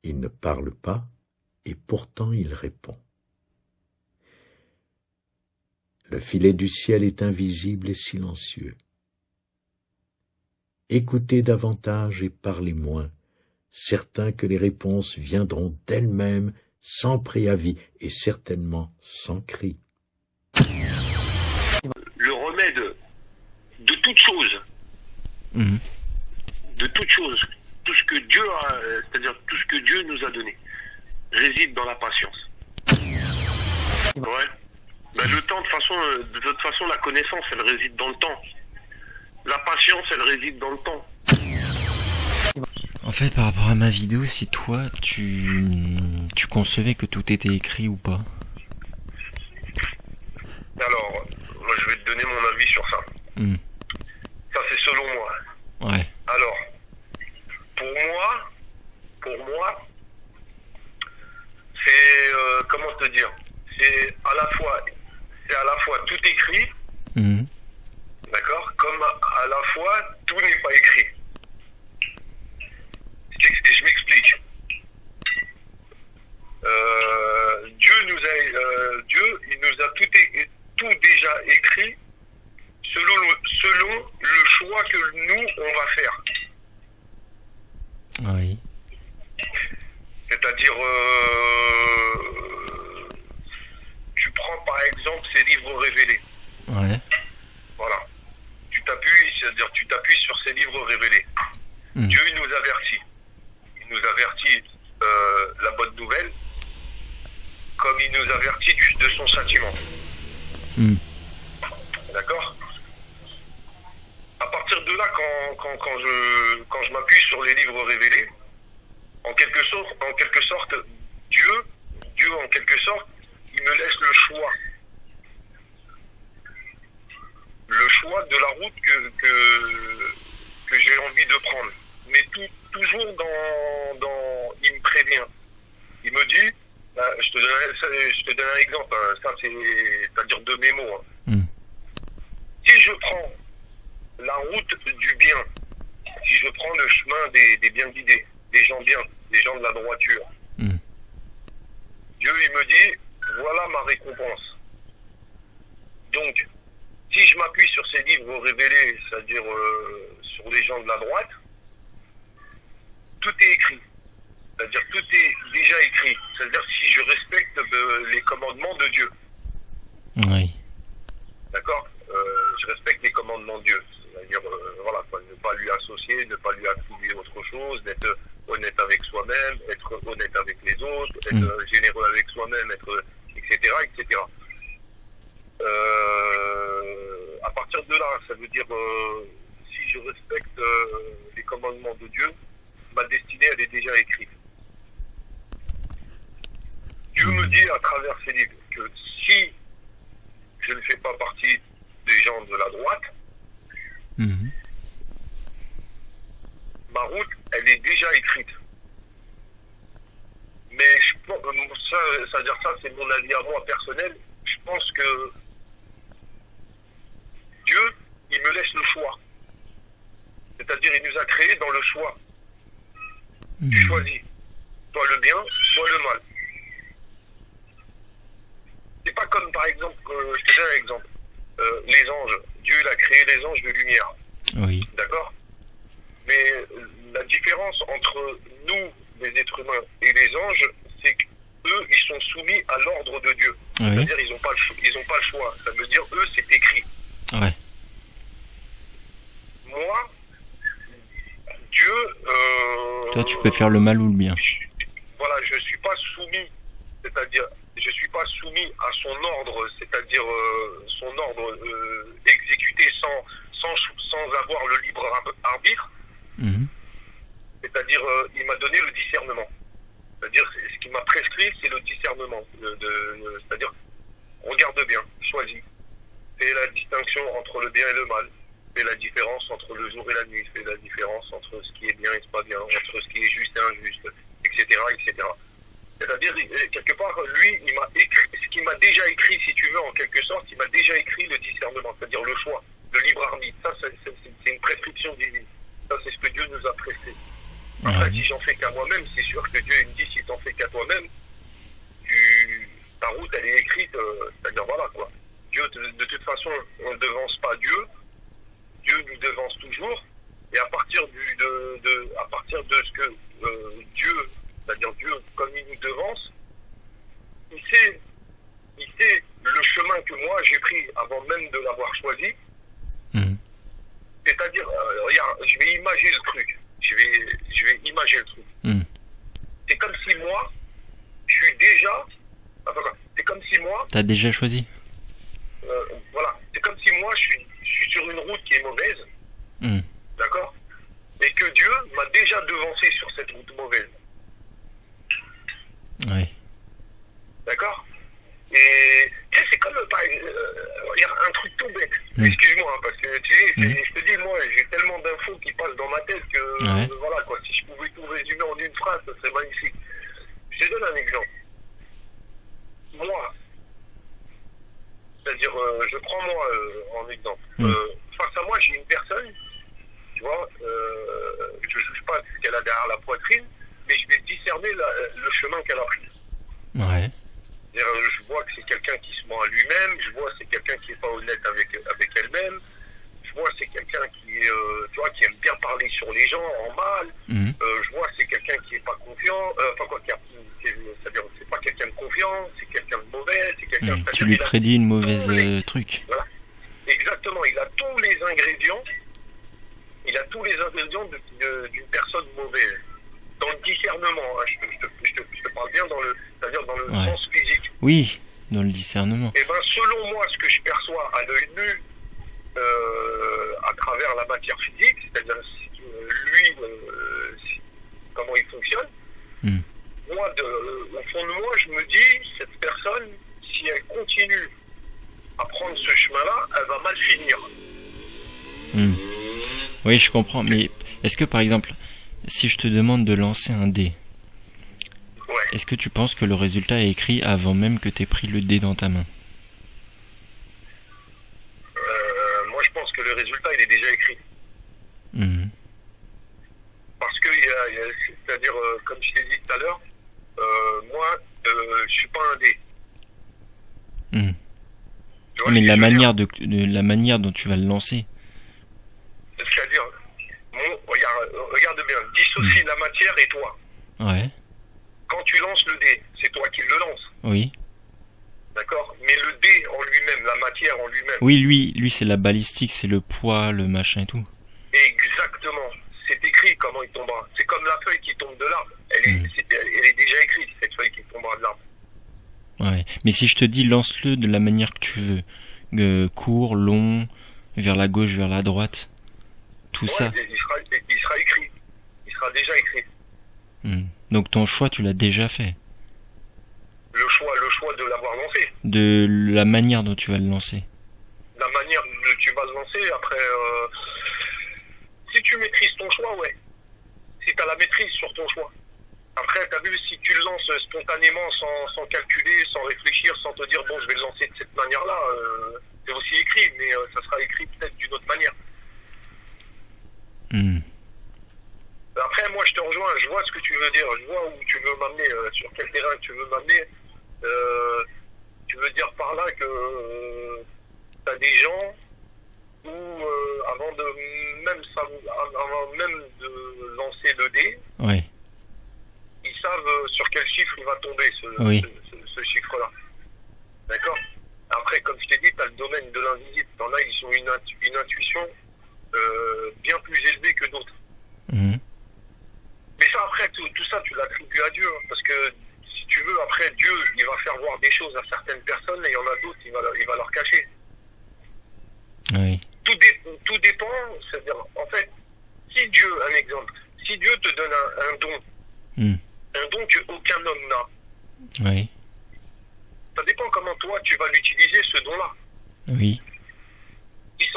Il ne parle pas, et pourtant il répond. Le filet du ciel est invisible et silencieux. Écoutez davantage et parlez moins, certain que les réponses viendront d'elles-mêmes sans préavis et certainement sans cri. Le remède de toute chose, de toute chose, tout ce que Dieu a, c'est-à-dire tout ce que Dieu nous a donné, réside dans la patience. Ouais. Ben, le temps, de toute façon, la connaissance, elle réside dans le temps. La patience, elle réside dans le temps. En fait, par rapport à ma vidéo, si toi, tu concevais que tout était écrit ou pas? Alors, moi, je vais te donner mon avis sur ça. Ça, c'est selon moi. Ouais. Alors, pour moi, c'est, comment te dire, c'est à la fois tout écrit, d'accord, comme à la fois tout n'est pas écrit. Je m'explique. Dieu, il nous a tout déjà écrit selon le choix que nous on va faire. Oui. C'est-à-dire, tu prends par exemple ces livres révélés. Ouais. Voilà. Tu t'appuies sur ces livres révélés. Dieu, il nous avertit. Il nous avertit la bonne nouvelle, comme il nous avertit de son châtiment. D'accord? À partir de là, quand je m'appuie sur les livres révélés, en quelque sorte, Dieu en quelque sorte, il me laisse le choix de la route que j'ai envie de prendre. Mais toujours il me prévient. Il me dit, je te donne un exemple, hein, ça c'est-à-dire de mes mots. Hein. Si je prends la route du bien, si je prends le chemin des bien guidés, des gens bien, des gens de la droiture, Dieu il me dit, voilà ma récompense. Donc, si je m'appuie sur ces livres révélés, c'est-à-dire sur les gens de la droite, tout est écrit. C'est-à-dire tout est déjà écrit. C'est-à-dire si je respecte les commandements de Dieu. Oui. D'accord, je respecte les commandements de Dieu. C'est-à-dire, voilà, ne pas lui associer, ne pas lui attribuer autre chose, d'être honnête avec soi-même, être honnête avec les autres, être généreux avec soi-même, etc., etc. À partir de là, ça veut dire, si je respecte les commandements de Dieu, ma destinée, elle est déjà écrite. Dieu me dit à travers ces livres que si je ne fais pas partie des gens de la droite, ma route, elle est déjà écrite. Mais c'est-à-dire ça, c'est mon avis à moi personnel. Je pense que Dieu, il me laisse le choix. C'est-à-dire, il nous a créés dans le choix. Tu choisis, soit le bien, soit le mal. C'est pas comme, par exemple, je te donne un exemple. Les anges. Dieu, il a créé les anges de lumière. Oui. D'accord? Mais la différence entre nous, les êtres humains, et les anges, c'est qu'eux, ils sont soumis à l'ordre de Dieu. Oui. C'est-à-dire, ils n'ont pas le choix. Ça veut dire, eux, c'est écrit. Ouais. Moi, Dieu... Toi, tu peux faire le mal ou le bien. Voilà, je suis pas soumis, c'est-à-dire, je suis pas soumis à son ordre, c'est-à-dire son ordre exécuté sans avoir le libre arbitre. C'est-à-dire, il m'a donné le discernement. C'est-à-dire, ce qu'il m'a prescrit, c'est le discernement. C'est-à-dire, regarde bien, choisis. Fais la distinction entre le bien et le mal. Fais la différence entre le jour et la nuit. Fais la différence entre ce qui est bien et ce qui n'est pas bien, entre ce qui est juste et injuste, etc., etc. C'est-à-dire, quelque part, lui, il m'a écrit, ce qu'il m'a déjà écrit, si tu veux, en quelque sorte, il m'a déjà écrit le discernement, c'est-à-dire le choix, le libre arbitre. Ça, c'est une prescription divine. Ça, c'est ce que Dieu nous a prescrit. Après, si j'en fais qu'à moi-même, c'est sûr que Dieu il me dit, si t'en fais qu'à toi-même, ta route, elle est écrite, c'est-à-dire, voilà, quoi. Dieu, de toute façon, on ne devance pas Dieu. Dieu nous devance toujours. Et à partir à partir de ce que Dieu, c'est-à-dire Dieu, comme il nous devance, il sait le chemin que moi j'ai pris avant même de l'avoir choisi. C'est-à-dire, regarde, je vais imager le truc. Je vais imager le truc. C'est comme si moi, je suis déjà... Enfin, c'est comme si moi... T'as déjà choisi. Voilà. C'est comme si moi, je suis sur une route qui est mauvaise. D'accord? Et que Dieu m'a déjà devancé sur cette route mauvaise. Oui. D'accord? Et tu sais, c'est comme il y a un truc tout bête. Excuse-moi, hein, parce que tu sais, je te dis, moi, j'ai tellement d'infos qui passent dans ma tête que voilà, quoi. Si je pouvais tout résumer en une phrase, ça serait magnifique. Je te donne un exemple. Moi, c'est-à-dire, je prends moi en exemple. Face à moi, j'ai une personne, tu vois, je ne juge pas ce qu'elle a derrière la poitrine, mais je vais discerner le chemin qu'elle a pris. Ouais. Je vois que c'est quelqu'un qui se ment à lui-même, je vois que c'est quelqu'un qui n'est pas honnête avec elle-même, je vois que c'est quelqu'un qui, tu vois, qui aime bien parler sur les gens en mal, je vois que c'est quelqu'un qui n'est pas confiant, c'est-à-dire c'est pas quelqu'un de confiant, c'est quelqu'un de mauvais, c'est quelqu'un... Tu lui prédis une mauvaise truc. Voilà. Exactement, il a tous les ingrédients, d'une personne mauvaise. Dans le discernement, hein, je te parle bien c'est-à-dire dans le sens physique. Oui, dans le discernement. Et ben selon moi, ce que je perçois à l'œil nu, à travers la matière physique, c'est-à-dire lui, comment il fonctionne, moi, au fond de moi, je me dis, cette personne, si elle continue à prendre ce chemin-là, elle va mal finir. Oui, je comprends, mais est-ce que par exemple, si je te demande de lancer un dé, est-ce que tu penses que le résultat est écrit avant même que tu aies pris le dé dans ta main? Moi, je pense que le résultat, il est déjà écrit. Parce que, c'est-à-dire, comme je t'ai dit tout à l'heure, moi, je suis pas un dé. Tu vois, mais la manière dont tu vas le lancer. C'est-à-dire, regarde bien, dissocie la matière et toi. Ouais. Quand tu lances le dé, c'est toi qui le lances. Oui. D'accord? Mais le dé en lui-même, la matière en lui-même. Oui, lui c'est la balistique, c'est le poids, le machin et tout. Exactement. C'est écrit comment il tombera. C'est comme la feuille qui tombe de l'arbre. Elle est déjà écrite, cette feuille qui tombera de l'arbre. Ouais. Mais si je te dis lance-le de la manière que tu veux, court, long, vers la gauche, vers la droite, tout ça. Il sera écrit. Il sera déjà écrit. Donc ton choix, tu l'as déjà fait. Le choix de l'avoir lancé. De la manière dont tu vas le lancer. La manière dont tu vas le lancer, après, si tu maîtrises ton choix, ouais. Si tu as la maîtrise sur ton choix. Après, tu as vu, si tu le lances spontanément, sans calculer, sans réfléchir, sans te dire, bon, je vais le lancer de cette manière-là, c'est aussi écrit, mais ça sera écrit peut-être d'une autre manière. Après, moi, je te rejoins, je vois ce que tu veux dire, je vois où tu veux m'amener, sur quel terrain tu veux m'amener. Tu veux dire par là que tu as des gens où, avant même de lancer le dé, ils savent sur quel chiffre il va tomber, ce chiffre-là. D'accord? Après, comme je t'ai dit, tu as le domaine de l'invisible. T'en as, ils ont une intuition bien plus élevée que d'autres. Mais ça, après, tout ça, tu l'attribues à Dieu. Hein, parce que, si tu veux, après, Dieu, il va faire voir des choses à certaines personnes et il y en a d'autres, il va leur cacher. Oui. Tout dépend, c'est-à-dire, en fait, si Dieu te donne un don, un don qu'aucun homme n'a, ça dépend comment toi, tu vas l'utiliser, ce don-là. Oui. Si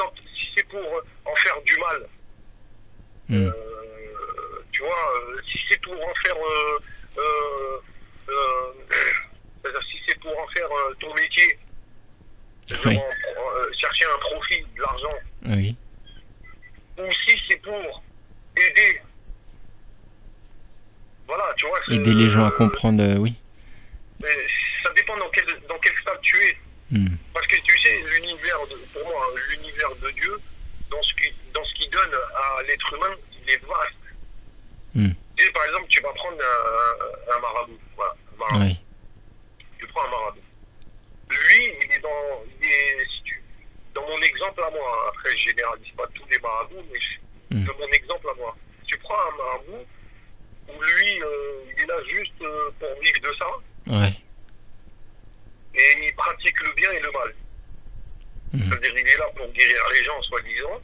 c'est pour en faire du mal, tu vois, si c'est pour en faire c'est-à-dire si c'est pour en faire ton métier, c'est-à-dire chercher un profit, de l'argent, ou si c'est pour aider aider les gens à comprendre, oui. Ça dépend dans quel stade tu es. Parce que tu sais, pour moi, l'univers de Dieu, dans ce qu'il donne à l'être humain, il est vaste. Tu sais, par exemple, tu vas prendre un marabout. Voilà, un marabout. Oui. Tu prends un marabout. Lui, il est dans mon exemple à moi. Après, je généralise pas tous les marabouts, mais de mon exemple à moi. Tu prends un marabout où lui, il est là juste pour vivre de ça. Ouais. Et il pratique le bien et le mal. C'est-à-dire, il est là pour guérir les gens, soi-disant,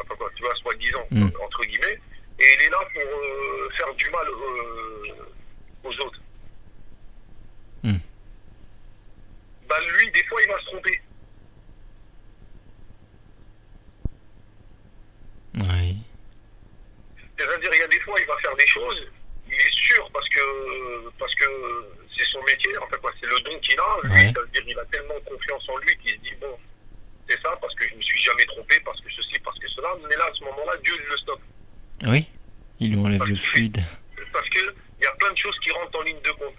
enfin quoi, tu vois, soi-disant, entre guillemets, et il est là pour faire du mal aux autres. Bah lui, des fois, il va se tromper. Oui. C'est-à-dire, il y a des fois, il va faire des choses, il est sûr parce que c'est son métier, en fait, quoi, c'est le don qu'il a. Lui, c'est-à-dire, il a tellement confiance en lui qu'il se dit, bon, c'est ça, parce que je me suis jamais trompé, parce que ceci, parce que cela. Mais là, à ce moment-là, Dieu le stoppe. Oui, il lui enlève le fluide. Parce que il y a plein de choses qui rentrent en ligne de compte.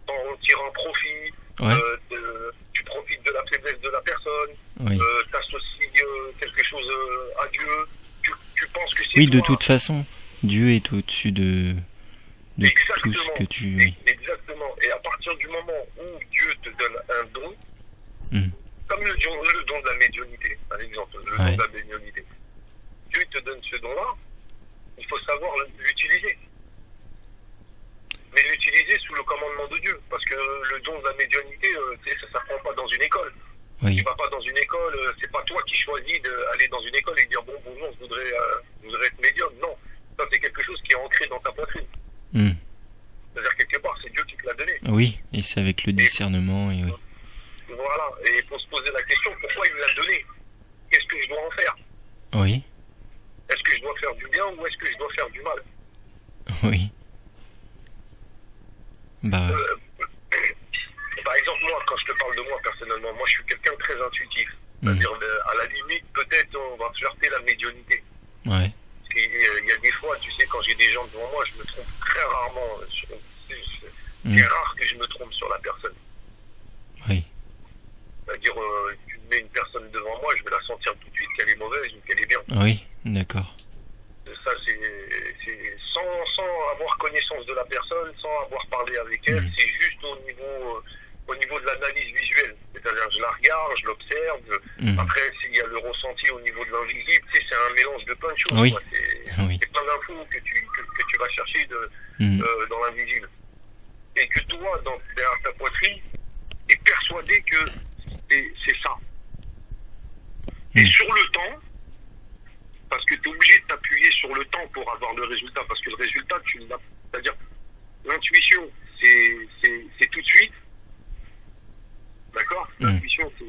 En tirant profit, tu profites de la faiblesse de la personne, tu associes quelque chose à Dieu, tu penses que c'est oui, toi. de toute façon, Dieu est au-dessus de tout ce que tu... Oui. Exactement. Et à partir du moment où Dieu te donne un don, comme le don de la médiumnité, par exemple, le don de la médiumnité, Dieu te donne ce don-là, il faut savoir l'utiliser. Mais l'utiliser sous le commandement de Dieu. Parce que le don de la médiumnité, ça ne s'apprend pas dans une école. Oui. Tu vas pas dans une école, c'est pas toi qui choisis d'aller dans une école et dire bonjour, je voudrais être médium. Non, ça c'est quelque chose qui est ancré dans ta poitrine. C'est-à-dire quelque part, c'est Dieu qui te l'a donné. Oui, et c'est avec le discernement. Et oui. Voilà, et il faut se poser la question, pourquoi il me l'a donné? Qu'est-ce que je dois en faire? Oui. Est-ce que je dois faire du bien ou est-ce que je dois faire du mal? Oui. Bah. Par exemple, moi, quand je te parle de moi personnellement, moi je suis quelqu'un de très intuitif. C'est-à-dire, à la limite, peut-être on va flirter la médiumnité. Ouais. Parce qu'il y a des fois, tu sais, quand j'ai des gens devant moi, je me trompe très rarement. C'est rare que je me trompe sur la personne. Oui. C'est-à-dire, tu mets une personne devant moi, je vais la sentir tout de suite qu'elle est mauvaise ou qu'elle est bien. Oui, d'accord. Ça, c'est sans avoir connaissance de la personne, sans avoir parlé avec elle, c'est juste au niveau de l'analyse visuelle. C'est-à-dire, je la regarde, je l'observe. Après, s'il y a le ressenti au niveau de l'invisible, tu sais, c'est un mélange de plein de choses. Oui. C'est plein d'infos que tu vas chercher dans l'invisible. Et que toi, derrière ta poitrine, tu es persuadé que c'est ça. Et sur le temps, parce que tu es obligé de t'appuyer sur le temps pour avoir le résultat, parce que le résultat, c'est-à-dire l'intuition, c'est tout de suite, d'accord? L'intuition, c'est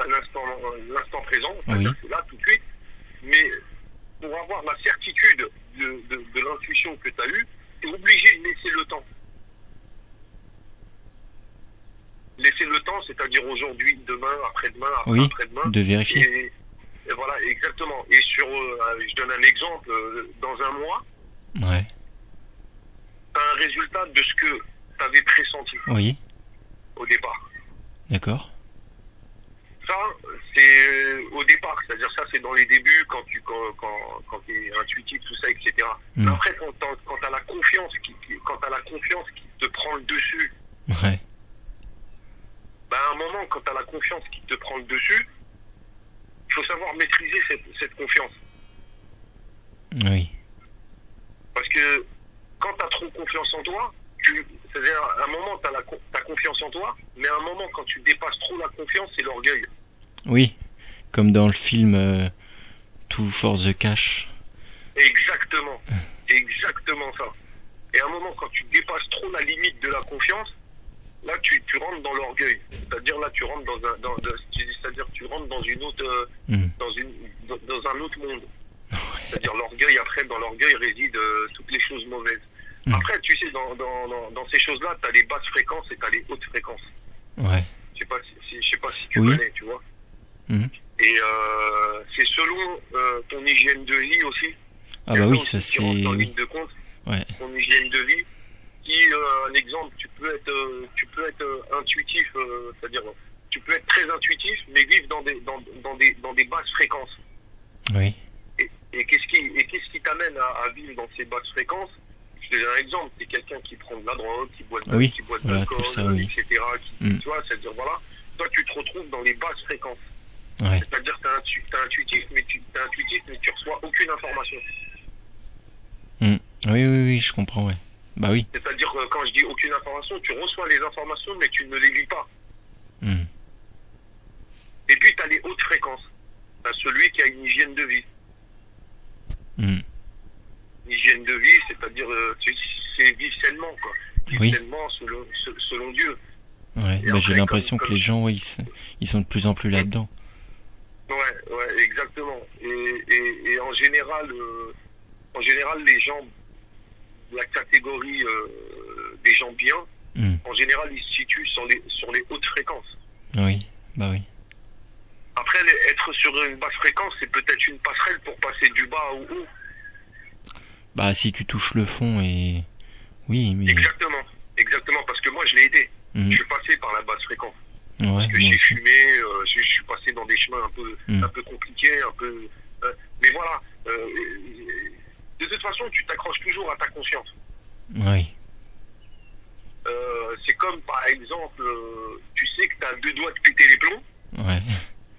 l'instant présent, c'est là tout de suite, mais pour avoir la certitude de l'intuition que tu as eue, tu es obligé de laisser le temps. Laisser le temps, c'est-à-dire aujourd'hui, demain, après-demain, après-demain. De vérifier. Et voilà, exactement. Et je donne un exemple, dans un mois, tu as un résultat de ce que tu avais pressenti au départ. D'accord. Ça, c'est au départ, c'est-à-dire ça, c'est dans les débuts, quand tu es intuitif, tout ça, etc. Mais après, quand tu as la confiance qui te prend le dessus, à un moment, quand tu as la confiance qui te prend le dessus, il faut savoir maîtriser cette confiance. Oui. Parce que quand tu as trop confiance en toi, c'est-à-dire à un moment, tu as confiance en toi, mais à un moment, quand tu dépasses trop la confiance, c'est l'orgueil. Oui, comme dans le film Tout for the Cash. Exactement. C'est exactement ça. Et à un moment, quand tu dépasses trop la limite de la confiance, là, tu rentres dans l'orgueil. C'est-à-dire, là, tu rentres tu rentres dans une autre, dans un autre monde. C'est-à-dire, l'orgueil, après, dans l'orgueil résident toutes les choses mauvaises. Après, tu sais, dans ces choses-là, tu as les basses fréquences et tu as les hautes fréquences. Ouais. Je sais pas si tu connais, tu vois. Et c'est selon ton hygiène de vie aussi. Ah bah oui, ça c'est... En ligne de compte, ton hygiène de vie. exemple, tu peux être intuitif, c'est-à-dire tu peux être très intuitif, mais vivre dans des basses fréquences. Oui. Et qu'est-ce qui t'amène à vivre dans ces basses fréquences? Je te donne un exemple, c'est quelqu'un qui prend de la drogue, qui boit de l'alcool, oui. etc. Tu vois, c'est-à-dire voilà, toi tu te retrouves dans les basses fréquences. Ouais. C'est-à-dire que t'es intuitif, mais tu reçois aucune information. Oui, je comprends, ouais. Bah oui. C'est-à-dire que quand je dis aucune information, tu reçois les informations, mais tu ne les lis pas. Et puis tu as les hautes fréquences. Tu as celui qui a une hygiène de vie. Une hygiène de vie, c'est-à-dire c'est vivre sainement, quoi. Vivre sainement selon Dieu. Ouais, bah j'ai l'impression que les gens, ils sont de plus en plus là-dedans. Ouais, exactement. Et en général, les gens, la catégorie des gens bien, en général, ils se situent sur les hautes fréquences. Oui, bah oui. Après, être sur une basse fréquence, c'est peut-être une passerelle pour passer du bas au haut. Bah, si tu touches le fond et... Oui, mais... Exactement, parce que moi, je l'ai été. Je suis passé par la basse fréquence. Ouais, parce que j'ai fumé, je suis passé dans des chemins un peu compliqués, mais voilà. De toute façon, tu t'accroches toujours à ta conscience. Oui. C'est comme, par exemple, tu sais que tu as 2 doigts de péter les plombs. Ouais.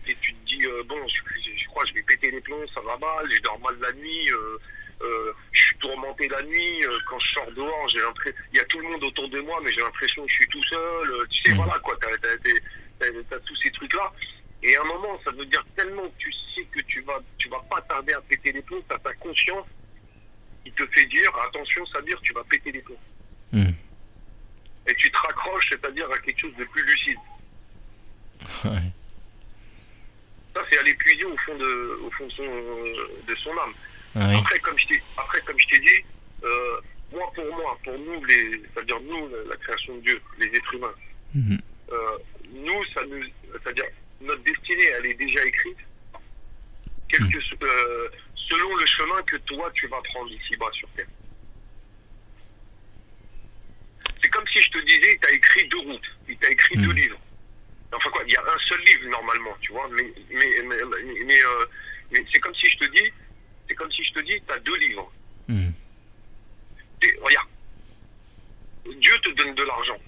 Et tu te dis, bon, je crois que je vais péter les plombs, ça va mal, je dors mal la nuit, je suis tourmenté la nuit, quand je sors dehors, j'ai l'impression, il y a tout le monde autour de moi, mais j'ai l'impression que je suis tout seul, tu sais, voilà, quoi, t'as tous ces trucs-là. Et à un moment, ça veut dire tellement que tu sais que tu vas pas tarder à péter les plombs, t'as ta conscience qui te fait dire, attention, Samir, tu vas péter les plombs. Et tu te raccroches, c'est-à-dire à quelque chose de plus lucide. Ouais. Ça, c'est aller puiser au fond de son âme. Ouais. Après, comme je t'ai dit, pour nous, c'est-à-dire nous, la création de Dieu, les êtres humains, nous, c'est-à-dire notre destinée, elle est déjà écrite, selon le chemin que toi, tu vas prendre ici-bas sur Terre. C'est comme si je te disais, il t'a écrit 2 routes, il t'a écrit 2 livres. Enfin quoi, il y a un seul livre normalement, tu vois, mais c'est comme si je te dis, t'as 2 livres. Regarde, Dieu te donne de l'argent.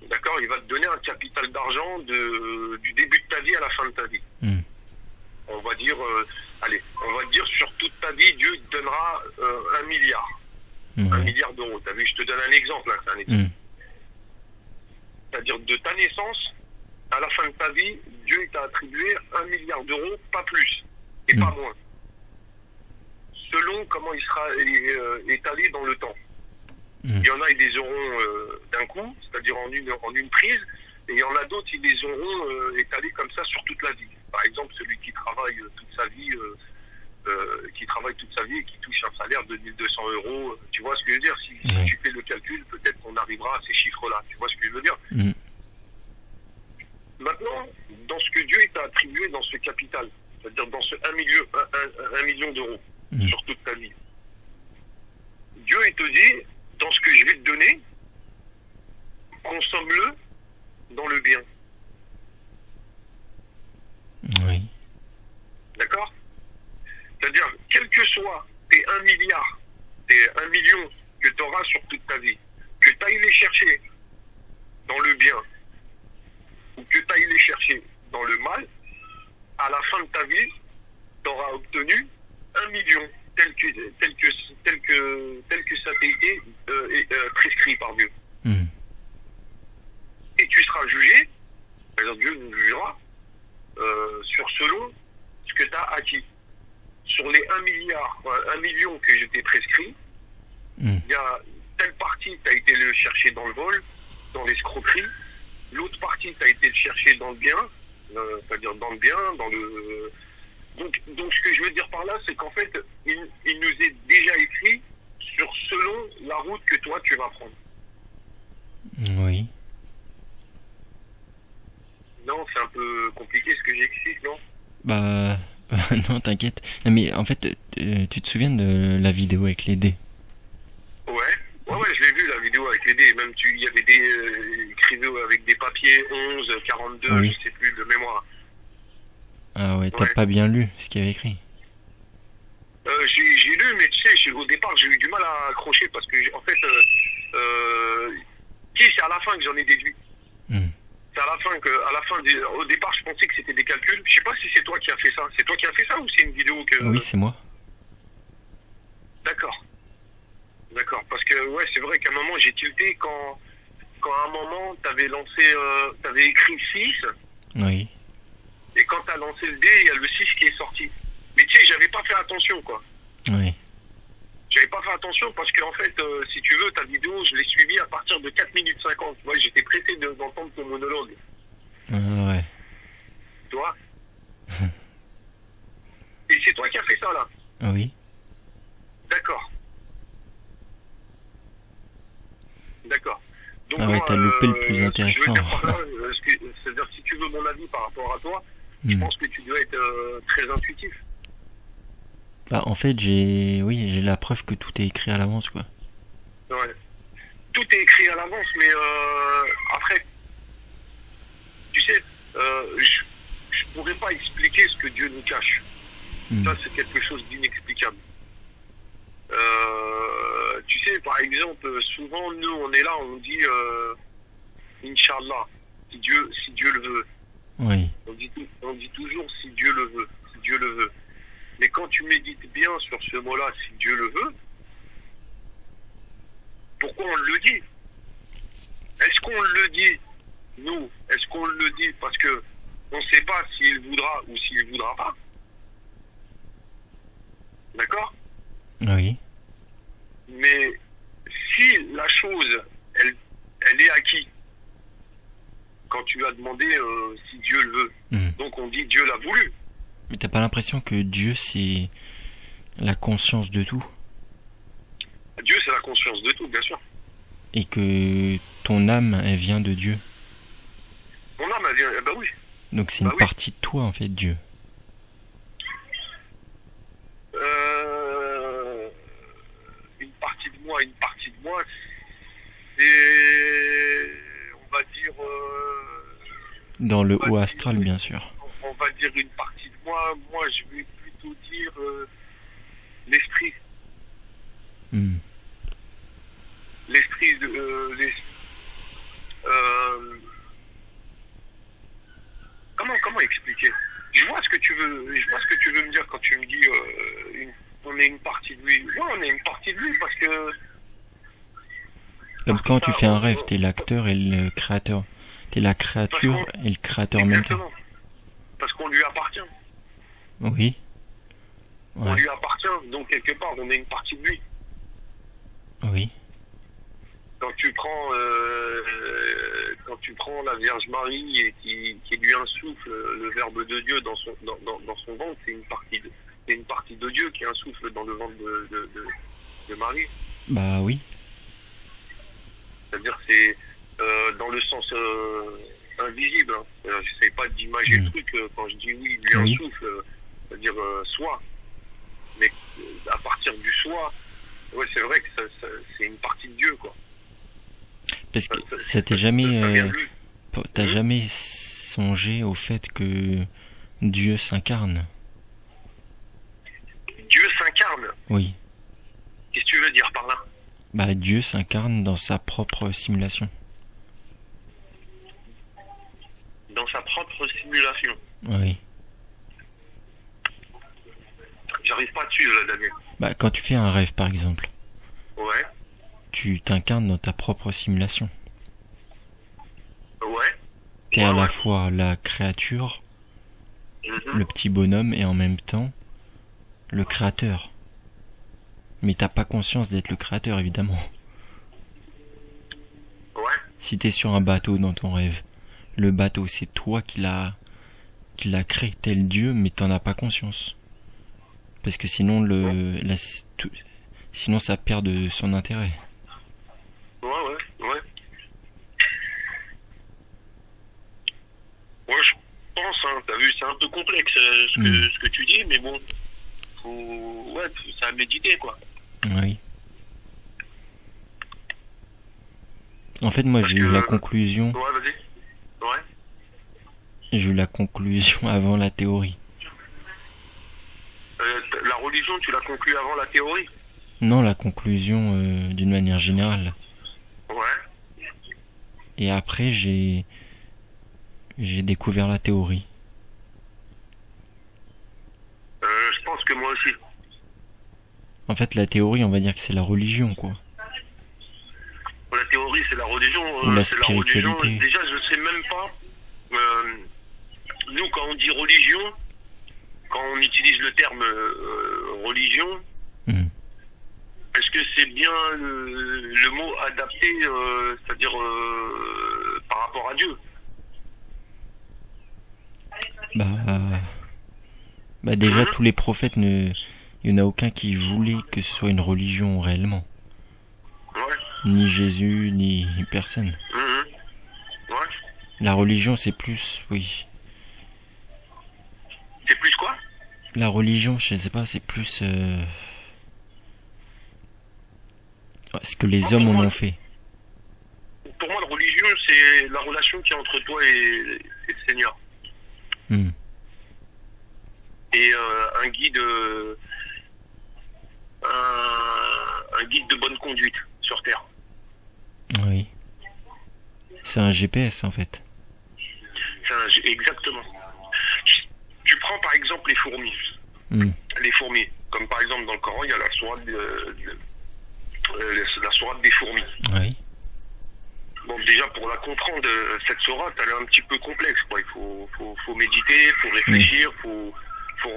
D'accord, il va te donner un capital d'argent du début de ta vie à la fin de ta vie. On va dire, sur toute ta vie, Dieu te donnera 1 milliard. 1 milliard d'euros. T'as vu, je te donne un exemple, c'est un exemple. C'est-à-dire de ta naissance à la fin de ta vie, Dieu t'a attribué 1 milliard d'euros, pas plus et pas moins, selon comment il sera étalé dans le temps. Il y en a, ils les auront d'un coup, c'est-à-dire en une prise, et il y en a d'autres, ils les auront étalés comme ça sur toute la vie. Par exemple, celui qui travaille toute sa vie et qui touche un salaire de 1 200 €, tu vois ce que je veux dire? Si tu fais le calcul, peut-être qu'on arrivera à ces chiffres-là, tu vois ce que je veux dire? Maintenant, dans ce que Dieu t'a attribué dans ce capital, c'est-à-dire dans ce 1 million d'euros sur toute ta vie, Dieu il te dit, dans ce que je vais te donner, consomme-le dans le bien. Oui. D'accord? C'est-à-dire, quel que soit tes 1 milliard, tes 1 million que tu auras sur toute ta vie, que tu ailles les chercher dans le bien, ou que tu ailles les chercher dans le mal, à la fin de ta vie, tu auras obtenu 1 million, tel que ça t'a été prescrit par Dieu. Et tu seras jugé, c'est-à-dire Dieu nous jugera, selon ce que tu as acquis. Sur les 1 million que je t'ai prescrit, il y a telle partie, tu as été le chercher dans le vol, dans l'escroquerie, l'autre partie, tu as été le chercher dans le bien, c'est-à-dire dans le bien, dans le... Donc ce que je veux dire par là, c'est qu'en fait, il nous est déjà écrit selon la route que toi, tu vas prendre. Oui. Non, c'est un peu compliqué ce que j'explique, non? Bah... non, t'inquiète. Non, mais en fait, tu te souviens de la vidéo avec les dés? Ouais, je l'ai vu, la vidéo avec CD. Même il y avait des écrivés avec des papiers 11, 42, oui. je sais plus de mémoire. Ah ouais, t'as pas bien lu ce qu'il y avait écrit. J'ai lu, mais tu sais, au départ, j'ai eu du mal à accrocher parce que, en fait, c'est à la fin que j'en ai déduit. C'est à la fin au départ, je pensais que c'était des calculs. Je sais pas si c'est toi qui as fait ça. C'est toi qui as fait ça ou c'est une vidéo que... Oui, c'est moi. D'accord. Parce que, ouais, c'est vrai qu'à un moment, j'ai tilté quand à un moment, t'avais écrit 6. Oui. Et quand t'as lancé le dé, il y a le 6 qui est sorti. Mais tu sais, j'avais pas fait attention, quoi. Oui. J'avais pas fait attention parce que, en fait, si tu veux, ta vidéo, je l'ai suivie à partir de 4 minutes 50. Tu vois, j'étais pressé d'entendre ton monologue. Ouais. Tu vois. Et c'est toi qui as fait ça, là. Oui. D'accord. Donc, ah ouais, t'as loupé le plus intéressant. C'est-à-dire, si tu veux mon avis par rapport à toi, je pense que tu dois être très intuitif. Bah, en fait, j'ai la preuve que tout est écrit à l'avance, quoi. Ouais. Tout est écrit à l'avance, mais après, tu sais, je pourrais pas expliquer ce que Dieu nous cache. Ça, c'est quelque chose d'inexplicable. Tu sais, par exemple, souvent, nous, on est là, on dit Inch'Allah, si Dieu le veut. Oui. On dit toujours si Dieu le veut. Mais quand tu médites bien sur ce mot-là, si Dieu le veut, pourquoi on le dit? Est-ce qu'on le dit, nous? Est-ce qu'on le dit parce que on ne sait pas s'il voudra ou s'il ne voudra pas? D'accord? Oui. Mais si la chose, elle est acquise, quand tu as demandé si Dieu le veut, donc on dit Dieu l'a voulu. Mais t'as pas l'impression que Dieu, c'est la conscience de tout? Dieu, c'est la conscience de tout, bien sûr. Et que ton âme, elle vient de Dieu? Mon âme, elle vient, oui. Donc c'est une partie de toi, en fait, Dieu. Une partie de moi, c'est, on va dire... dans le haut astral, bien sûr. On va dire une partie de moi, je vais plutôt dire l'esprit. L'esprit comment expliquer? Je vois ce que tu veux me dire quand tu me dis on est une partie de lui. Ouais, on est une partie de lui parce que comme quand tu fais un rêve, t'es l'acteur et le créateur. T'es la créature et le créateur en même temps. Parce qu'on lui appartient. Oui. Ouais. On lui appartient, donc quelque part, on est une partie de lui. Oui. Quand tu prends la Vierge Marie et qui lui insuffle le Verbe de Dieu dans son ventre, c'est une partie de Dieu qui insuffle dans le ventre de Marie. Bah oui. C'est-à-dire c'est dans le sens invisible. Hein. J'essaie pas d'imager le truc quand je dis oui, lui insuffle, c'est-à-dire soi. Mais à partir du soi, ouais, c'est vrai que c'est une partie de Dieu, quoi. Parce que ça t'est jamais, t'as jamais songé au fait que Dieu s'incarne? Dieu s'incarne? Oui. Qu'est-ce que tu veux dire par là? Bah, Dieu s'incarne dans sa propre simulation. Dans sa propre simulation? Oui. J'arrive pas à suivre, là, Daniel. Bah, quand tu fais un rêve, par exemple. Ouais. Tu t'incarnes dans ta propre simulation. Ouais. T'es à la fois la créature, le petit bonhomme, et en même temps, le créateur. Mais t'as pas conscience d'être le créateur, évidemment. Ouais. Si t'es sur un bateau dans ton rêve, le bateau, c'est toi qui l'as créé tel Dieu, mais t'en as pas conscience. Parce que sinon, sinon ça perd de son intérêt. Ouais. Ouais, je pense, hein, t'as vu, c'est un peu complexe ce que tu dis, mais bon, c'est à méditer, quoi. Oui. En fait, moi, Parce j'ai que... eu la conclusion. Ouais, vas-y. Ouais. J'ai eu la conclusion avant la théorie. La religion, tu l'as conclue avant la théorie? Non, la conclusion d'une manière générale. Ouais. Et après, j'ai découvert la théorie. Je pense que moi aussi. En fait, la théorie, on va dire que c'est la religion, quoi. La théorie, c'est la religion. Ou la c'est la religion. spiritualité. Déjà, je sais même pas. Nous, quand on dit religion, quand on utilise le terme religion, est-ce que c'est bien le mot adapté, c'est-à-dire par rapport à Dieu? Bah déjà, tous les prophètes, il y en a aucun qui voulait que ce soit une religion réellement. Ouais. Ni Jésus, ni personne. Ouais. La religion, c'est plus, oui. C'est plus quoi? La religion, je sais pas, c'est plus ce que les hommes en ont fait. Pour moi, la religion, c'est la relation qui est entre toi et le Seigneur. Et un guide de bonne conduite sur Terre. Oui. C'est un GPS, en fait. Exactement. Tu prends par exemple les fourmis. Les fourmis. Comme par exemple dans le Coran, il y a la sourate des fourmis. Oui. Bon, déjà pour la comprendre, cette sourate, elle est un petit peu complexe, quoi. Il faut méditer, il faut réfléchir, faut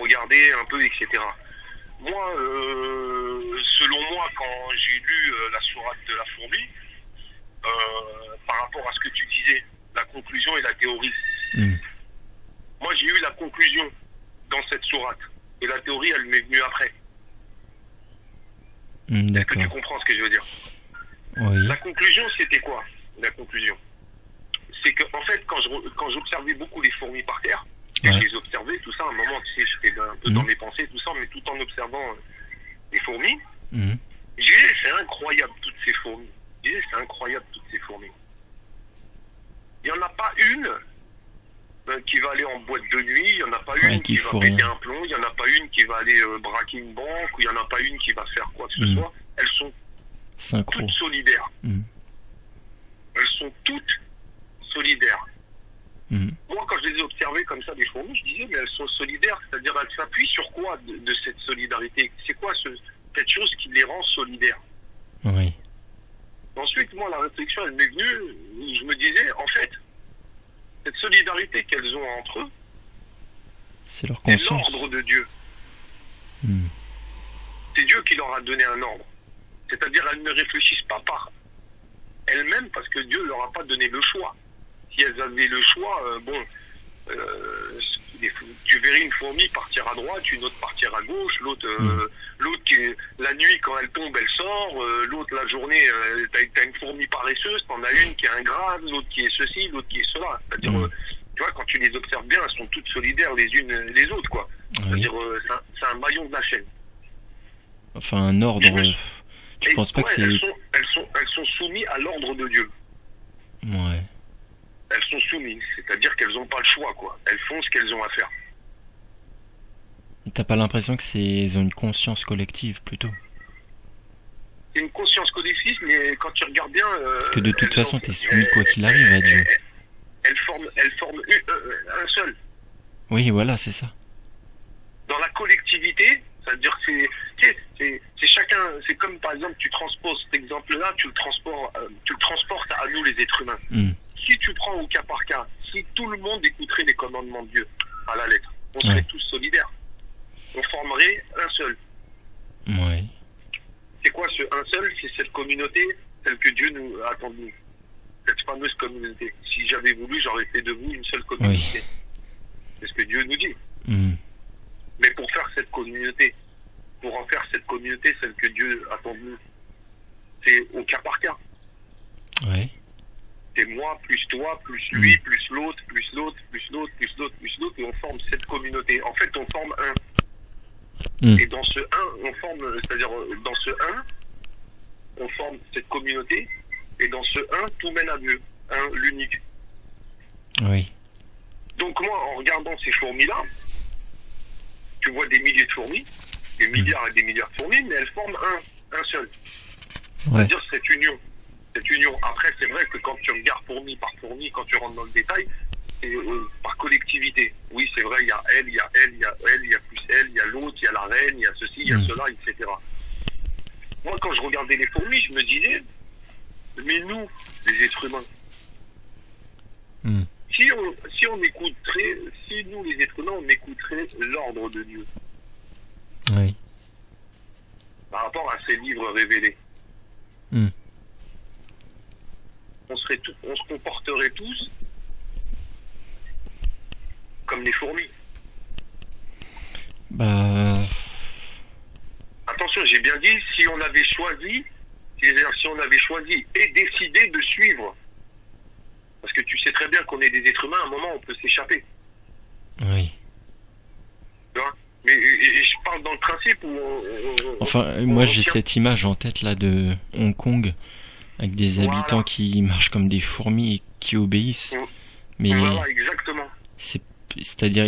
regarder un peu, etc. Moi, selon moi, quand j'ai lu la sourate de la fourmi, par rapport à ce que tu disais, la conclusion et la théorie. Moi, j'ai eu la conclusion dans cette sourate. Et la théorie, elle m'est venue après. Est-ce que tu comprends ce que je veux dire? Oui. La conclusion, c'était quoi? La conclusion, c'est que en fait, quand j'observais beaucoup les fourmis par terre, je les observais, tout ça, à un moment, tu sais, j'étais un peu dans mes pensées, tout ça, mais tout en observant les fourmis, je disais, c'est incroyable, toutes ces fourmis. Je disais, c'est incroyable, toutes ces fourmis. Il n'y en a pas une qui va aller en boîte de nuit, il n'y en a pas une qui va péter un plomb, il n'y en a pas une qui va aller braquer une banque, ou il n'y en a pas une qui va faire quoi que ce soit. Elles sont toutes solidaires. Elles sont toutes solidaires. Moi, quand je les ai observées comme ça, des fourmis, je disais, mais elles sont solidaires, c'est-à-dire elles s'appuient sur quoi de cette solidarité? C'est quoi cette chose qui les rend solidaires? Oui. Ensuite, moi, la réflexion, elle m'est venue, je me disais, en fait, cette solidarité qu'elles ont entre eux, c'est leur conscience. C'est l'ordre de Dieu. C'est Dieu qui leur a donné un ordre. C'est-à-dire, elles ne réfléchissent pas par elles-mêmes parce que Dieu leur a pas donné le choix. Si elles avaient le choix, tu verrais une fourmi partir à droite, une autre partir à gauche, l'autre la nuit quand elle tombe, elle sort, l'autre la journée, t'as une fourmi paresseuse, t'en as une qui est ingrate, l'autre qui est ceci, l'autre qui est cela. C'est-à-dire, tu vois, quand tu les observes bien, elles sont toutes solidaires les unes les autres, quoi. C'est-à-dire, c'est un maillon de la chaîne. Enfin, un ordre. Je pense pas que c'est. Elles sont soumises à l'ordre de Dieu. Ouais. Elles sont soumises, c'est-à-dire qu'elles n'ont pas le choix, quoi. Elles font ce qu'elles ont à faire. T'as pas l'impression que ils ont une conscience collective, plutôt? C'est une conscience collective, mais quand tu regardes bien... Parce que de toute façon, t'es soumis quoi qu'il arrive à Dieu. Elles forment un seul. Oui, voilà, c'est ça. Dans la collectivité, c'est-à-dire que c'est chacun... C'est comme, par exemple, tu transposes cet exemple-là, tu le transportes à nous, les êtres humains. Si tu prends au cas par cas, si tout le monde écouterait les commandements de Dieu à la lettre, on serait tous solidaires. On formerait un seul. Ouais. C'est quoi ce un seul? C'est cette communauté, celle que Dieu nous attend de nous. Cette fameuse communauté. Si j'avais voulu, j'aurais fait de vous une seule communauté. Oui. C'est ce que Dieu nous dit. Mais pour faire cette communauté, pour en faire cette communauté, celle que Dieu attend de nous, c'est au cas par cas. Ouais. C'est moi, plus toi, plus lui, plus l'autre, plus l'autre, plus l'autre, plus l'autre, plus l'autre, et on forme cette communauté. En fait, on forme un. Et dans ce un, on forme, c'est-à-dire dans ce un, on forme cette communauté, et dans ce un, tout mène à Dieu, l'unique. Oui. Donc moi, en regardant ces fourmis-là, tu vois des milliers de fourmis, des milliards et des milliards de fourmis, mais elles forment un seul. Ouais. C'est-à-dire cette union. Cette union. Après, c'est vrai que quand tu regardes fourmi par fourmi, quand tu rentres dans le détail, c'est par collectivité. Oui, c'est vrai, il y a elle, il y a elle, il y a elle, il y a plus elle, il y a l'autre, il y a la reine, il y a ceci, il y a cela, etc. Moi, quand je regardais les fourmis, je me disais, mais nous, les êtres humains, si nous, les êtres humains, on écouterait l'ordre de Dieu, oui, par rapport à ces livres révélés, on se comporterait tous comme les fourmis. Bah, attention, j'ai bien dit, si on avait choisi et décidé de suivre, parce que tu sais très bien qu'on est des êtres humains, à un moment on peut s'échapper. oui. Tu vois, mais je parle dans le principe où moi j'ai cette image en tête là de Hong Kong avec des habitants qui marchent comme des fourmis et qui obéissent. Mais voilà, exactement. C'est-à-dire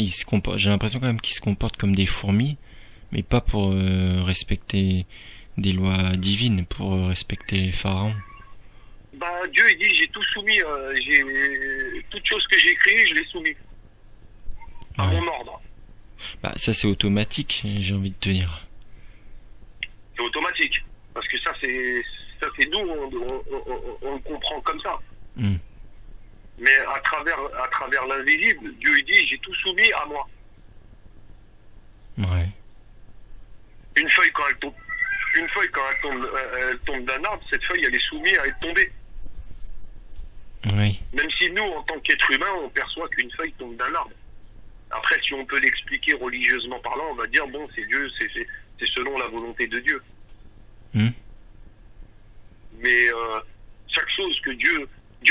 j'ai l'impression quand même qu'ils se comportent comme des fourmis, mais pas pour respecter des lois divines, pour respecter Pharaon. Bah Dieu il dit j'ai tout soumis, toute chose que j'ai créée, je l'ai soumis à mon ordre. Bah ça c'est automatique, j'ai envie de te dire. C'est automatique, parce que ça c'est nous, on le comprend comme ça. Mais à travers l'invisible, Dieu il dit j'ai tout soumis à moi. Ouais. Une feuille quand elle tombe d'un arbre, cette feuille elle est soumise à être tombée. Oui. Même si nous, en tant qu'être humain, on perçoit qu'une feuille tombe d'un arbre. Après, si on peut l'expliquer religieusement parlant, on va dire bon, c'est Dieu, c'est selon la volonté de Dieu. Mais chaque chose que Dieu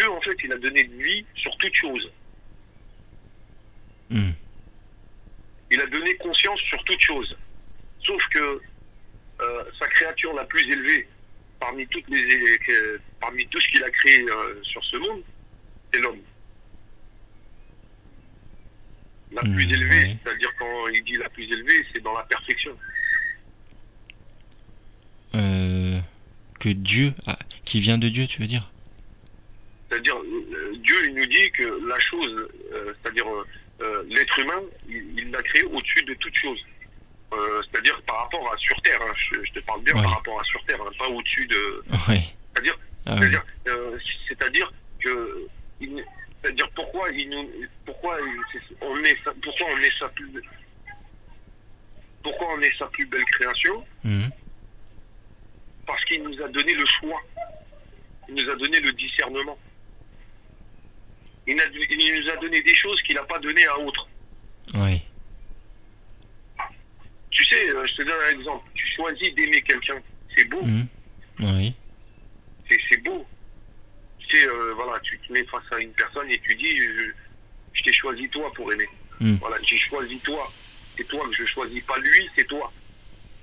en fait, il a donné de vie sur toute chose. Il a donné conscience sur toute chose. Sauf que sa créature la plus élevée parmi tout ce qu'il a créé sur ce monde, c'est l'homme. La plus élevée, c'est-à-dire quand il dit la plus élevée, c'est dans la perfection. Que Dieu, qui vient de Dieu, tu veux dire? C'est-à-dire, Dieu, il nous dit que la chose, c'est-à-dire l'être humain, il l'a créé au-dessus de toute chose. C'est-à-dire par rapport à sur Terre, hein, je te parle bien par rapport à sur Terre, hein, pas au-dessus de... C'est-à-dire, pourquoi on est sa plus belle création? Parce qu'il nous a donné le choix, il nous a donné le discernement, il nous a donné des choses qu'il n'a pas données à autres. Tu sais, je te donne un exemple. Tu choisis d'aimer quelqu'un, c'est beau. C'est beau. Tu sais, voilà, tu te mets face à une personne et tu dis, je t'ai choisi toi pour aimer. Voilà, j'ai choisi toi. C'est toi que je choisis, pas lui, c'est toi.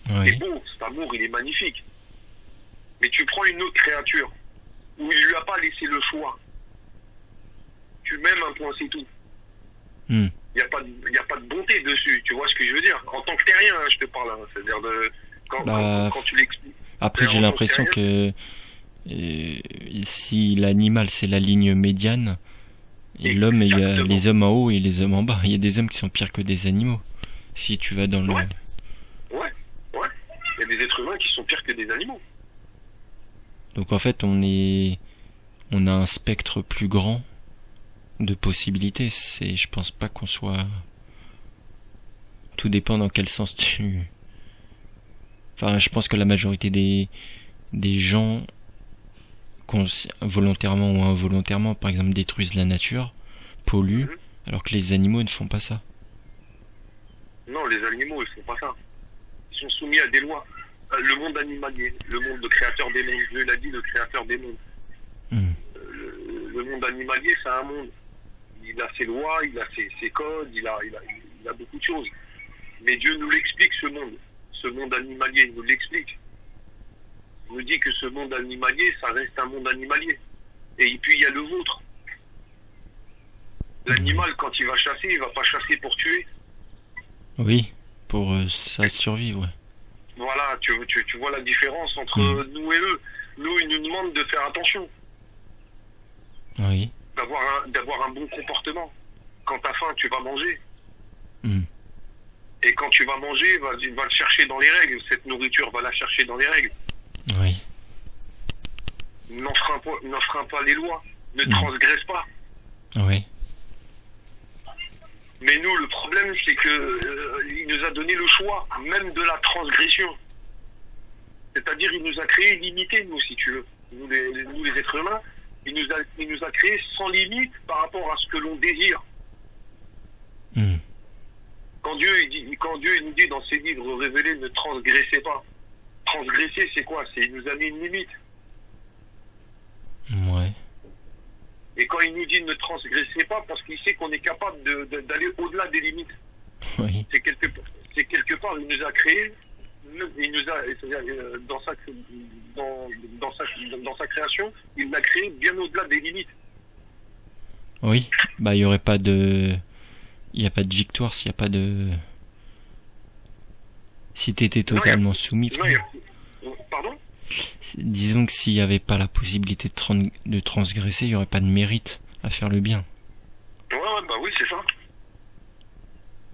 C'est beau, cet amour, il est magnifique. Mais tu prends une autre créature où il lui a pas laissé le choix. Tu m'aimes un point, c'est tout. Il n'y a pas de bonté dessus, tu vois ce que je veux dire. En tant que terrien, hein, je te parle, hein, c'est-à-dire quand tu l'expliques. Après, j'ai l'impression que si l'animal c'est la ligne médiane, et l'homme, il y a les hommes en haut et les hommes en bas. Il y a des hommes qui sont pires que des animaux. Si tu vas dans le... Ouais. Il y a des êtres humains qui sont pires que des animaux. Donc en fait, on a un spectre plus grand de possibilités. Je pense pas qu'on soit... Tout dépend dans quel sens tu... Enfin, je pense que la majorité des gens, volontairement ou involontairement, par exemple, détruisent la nature, polluent, alors que les animaux ne font pas ça. Non, les animaux, ils font pas ça. Ils sont soumis à des lois. Le monde animalier, le monde, le créateur des mondes. Dieu l'a dit, le créateur des mondes. Le monde animalier, c'est un monde. Il a ses lois, il a ses codes, il a beaucoup de choses. Mais Dieu nous l'explique, ce monde. Ce monde animalier, il nous l'explique. Il nous dit que ce monde animalier, ça reste un monde animalier. et puis il y a le vôtre. L'animal, quand il va chasser, il va pas chasser pour tuer. Oui, pour sa survie, ouais. Voilà, tu vois la différence entre nous et eux. Nous, ils nous demandent de faire attention. Oui. D'avoir un bon comportement. Quand t'as faim, tu vas manger. Mm. Et quand tu vas manger, va le chercher dans les règles. Cette nourriture, va la chercher dans les règles. Oui. N'enfreins pas les lois. Ne transgresse pas. Oui. Mais nous, le problème, c'est que il nous a donné le choix, même de la transgression. C'est-à-dire, il nous a créé illimité, nous, si tu veux. Nous, les êtres humains, il nous a créé sans limite par rapport à ce que l'on désire. Mm. Quand Dieu il nous dit dans ses livres révélés, ne transgressez pas. Transgresser, c'est quoi? Il nous a mis une limite. Ouais. Et quand il nous dit ne transgressez pas, parce qu'il sait qu'on est capable d'aller au-delà des limites. Oui. C'est quelque part, il nous a créé, il nous a, dans sa création, il l'a créé bien au-delà des limites. Oui, bah il y a pas de victoire s'il y a pas de, si t'étais totalement soumis. Pardon? Disons que s'il n'y avait pas la possibilité de transgresser, il n'y aurait pas de mérite à faire le bien. Ouais, bah oui, c'est ça.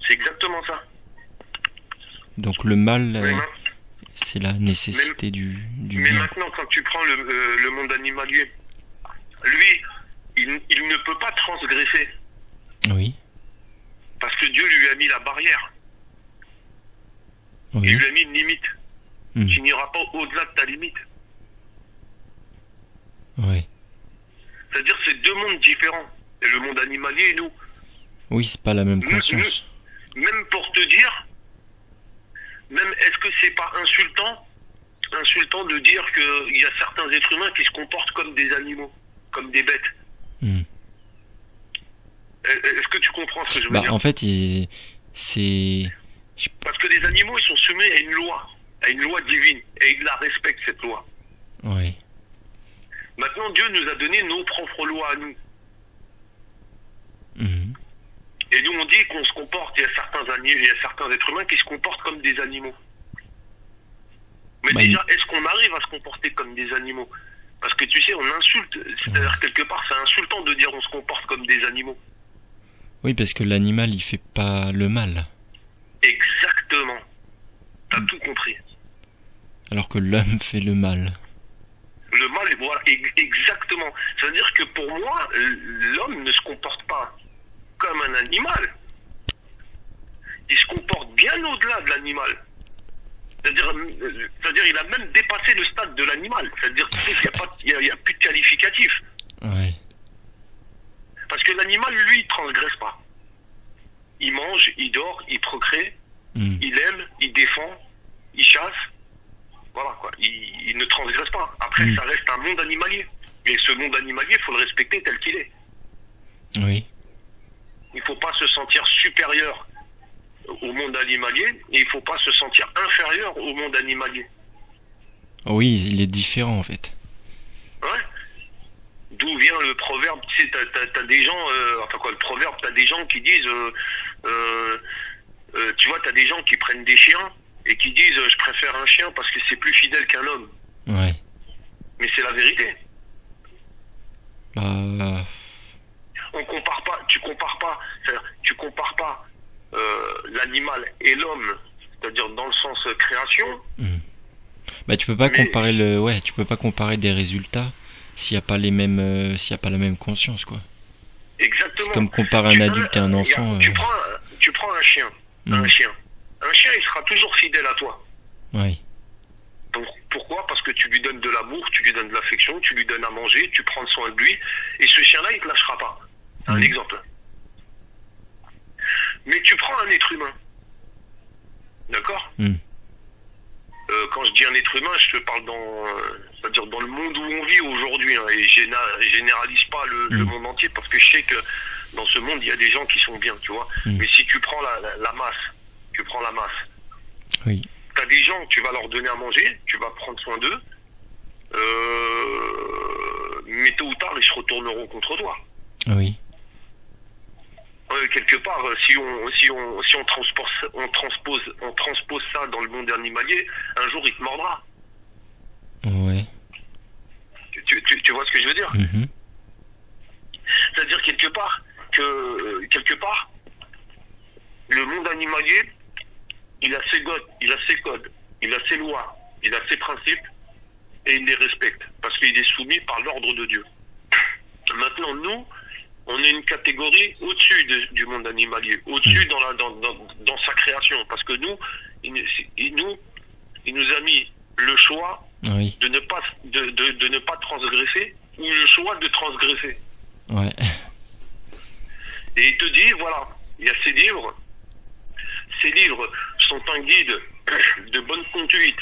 C'est exactement ça. Donc le mal, c'est la nécessité du bien. Mais maintenant, quand tu prends le monde animalier, lui, il ne peut pas transgresser. Oui. Parce que Dieu lui a mis la barrière. Oui. Il lui a mis une limite. Tu n'iras pas au-delà de ta limite. Oui. C'est-à-dire que c'est deux mondes différents. Et le monde animalier et nous. Oui, c'est pas la même conscience. Même pour te dire, même est-ce que c'est pas insultant de dire qu'il y a certains êtres humains qui se comportent comme des animaux, comme des bêtes. Est-ce que tu comprends ce que je veux dire? En fait, c'est... Parce que les animaux, ils sont soumis à une loi divine, et ils la respectent, cette loi. Oui. Maintenant, Dieu nous a donné nos propres lois à nous. Et nous, on dit qu'on se comporte, il y a certains êtres humains qui se comportent comme des animaux. Mais déjà, est-ce qu'on arrive à se comporter comme des animaux? Parce que tu sais, on insulte, c'est-à-dire quelque part, c'est insultant de dire on se comporte comme des animaux. Oui, parce que l'animal, il fait pas le mal. Exactement. T'as tout compris. Alors que l'homme fait le mal. Le mal, voilà, exactement. C'est-à-dire que pour moi, l'homme ne se comporte pas comme un animal. Il se comporte bien au-delà de l'animal. C'est-à-dire, il a même dépassé le stade de l'animal. C'est-à-dire qu'il n'y a plus de qualificatif. Ouais. Parce que l'animal, lui, il transgresse pas. Il mange, il dort, il procrée, il aime, il défend, il chasse. Voilà, quoi. Il ne transgresse pas. Après, ça reste un monde animalier. Et ce monde animalier, il faut le respecter tel qu'il est. Oui. Il ne faut pas se sentir supérieur au monde animalier et il ne faut pas se sentir inférieur au monde animalier. Oui, il est différent en fait. Ouais. D'où vient le proverbe? Tu sais, t'as des gens, le proverbe, t'as des gens qui disent, tu vois, t'as des gens qui prennent des chiens et qui disent, je préfère un chien parce que c'est plus fidèle qu'un homme. Ouais. Mais c'est la vérité. On compare pas, tu compares pas l'animal et l'homme, c'est-à-dire dans le sens création. Tu peux pas comparer tu peux pas comparer des résultats s'il y a pas la même conscience, quoi. Exactement. C'est comme comparer un adulte et un enfant. Tu prends un chien, un chien, il sera toujours fidèle à toi. Oui. Pourquoi? Parce que tu lui donnes de l'amour, tu lui donnes de l'affection, tu lui donnes à manger, tu prends soin de lui, et ce chien-là, il te lâchera pas. Un exemple. Mais tu prends un être humain, d'accord? Quand je dis un être humain, je te parle c'est-à-dire dans le monde où on vit aujourd'hui, et je généralise pas le monde entier, parce que je sais que dans ce monde, il y a des gens qui sont bien, tu vois. Mais si tu prends la masse, oui. T'as des gens, tu vas leur donner à manger, tu vas prendre soin d'eux, mais tôt ou tard, ils se retourneront contre toi. Oui. Quelque part, si on transpose ça dans le monde animalier, un jour il te mordra. Ouais. Tu vois ce que je veux dire? Mhm. C'est-à-dire quelque part, le monde animalier, il a ses codes, il a ses lois, il a ses principes, et il les respecte, parce qu'il est soumis par l'ordre de Dieu. Maintenant, nous, on est une catégorie au-dessus du monde animalier, au-dessus dans sa création, parce que nous, il nous a mis le choix Oui. de ne pas transgresser, ou le choix de transgresser. Ouais. Et il te dit, voilà, il y a ces livres sont un guide de bonne conduite.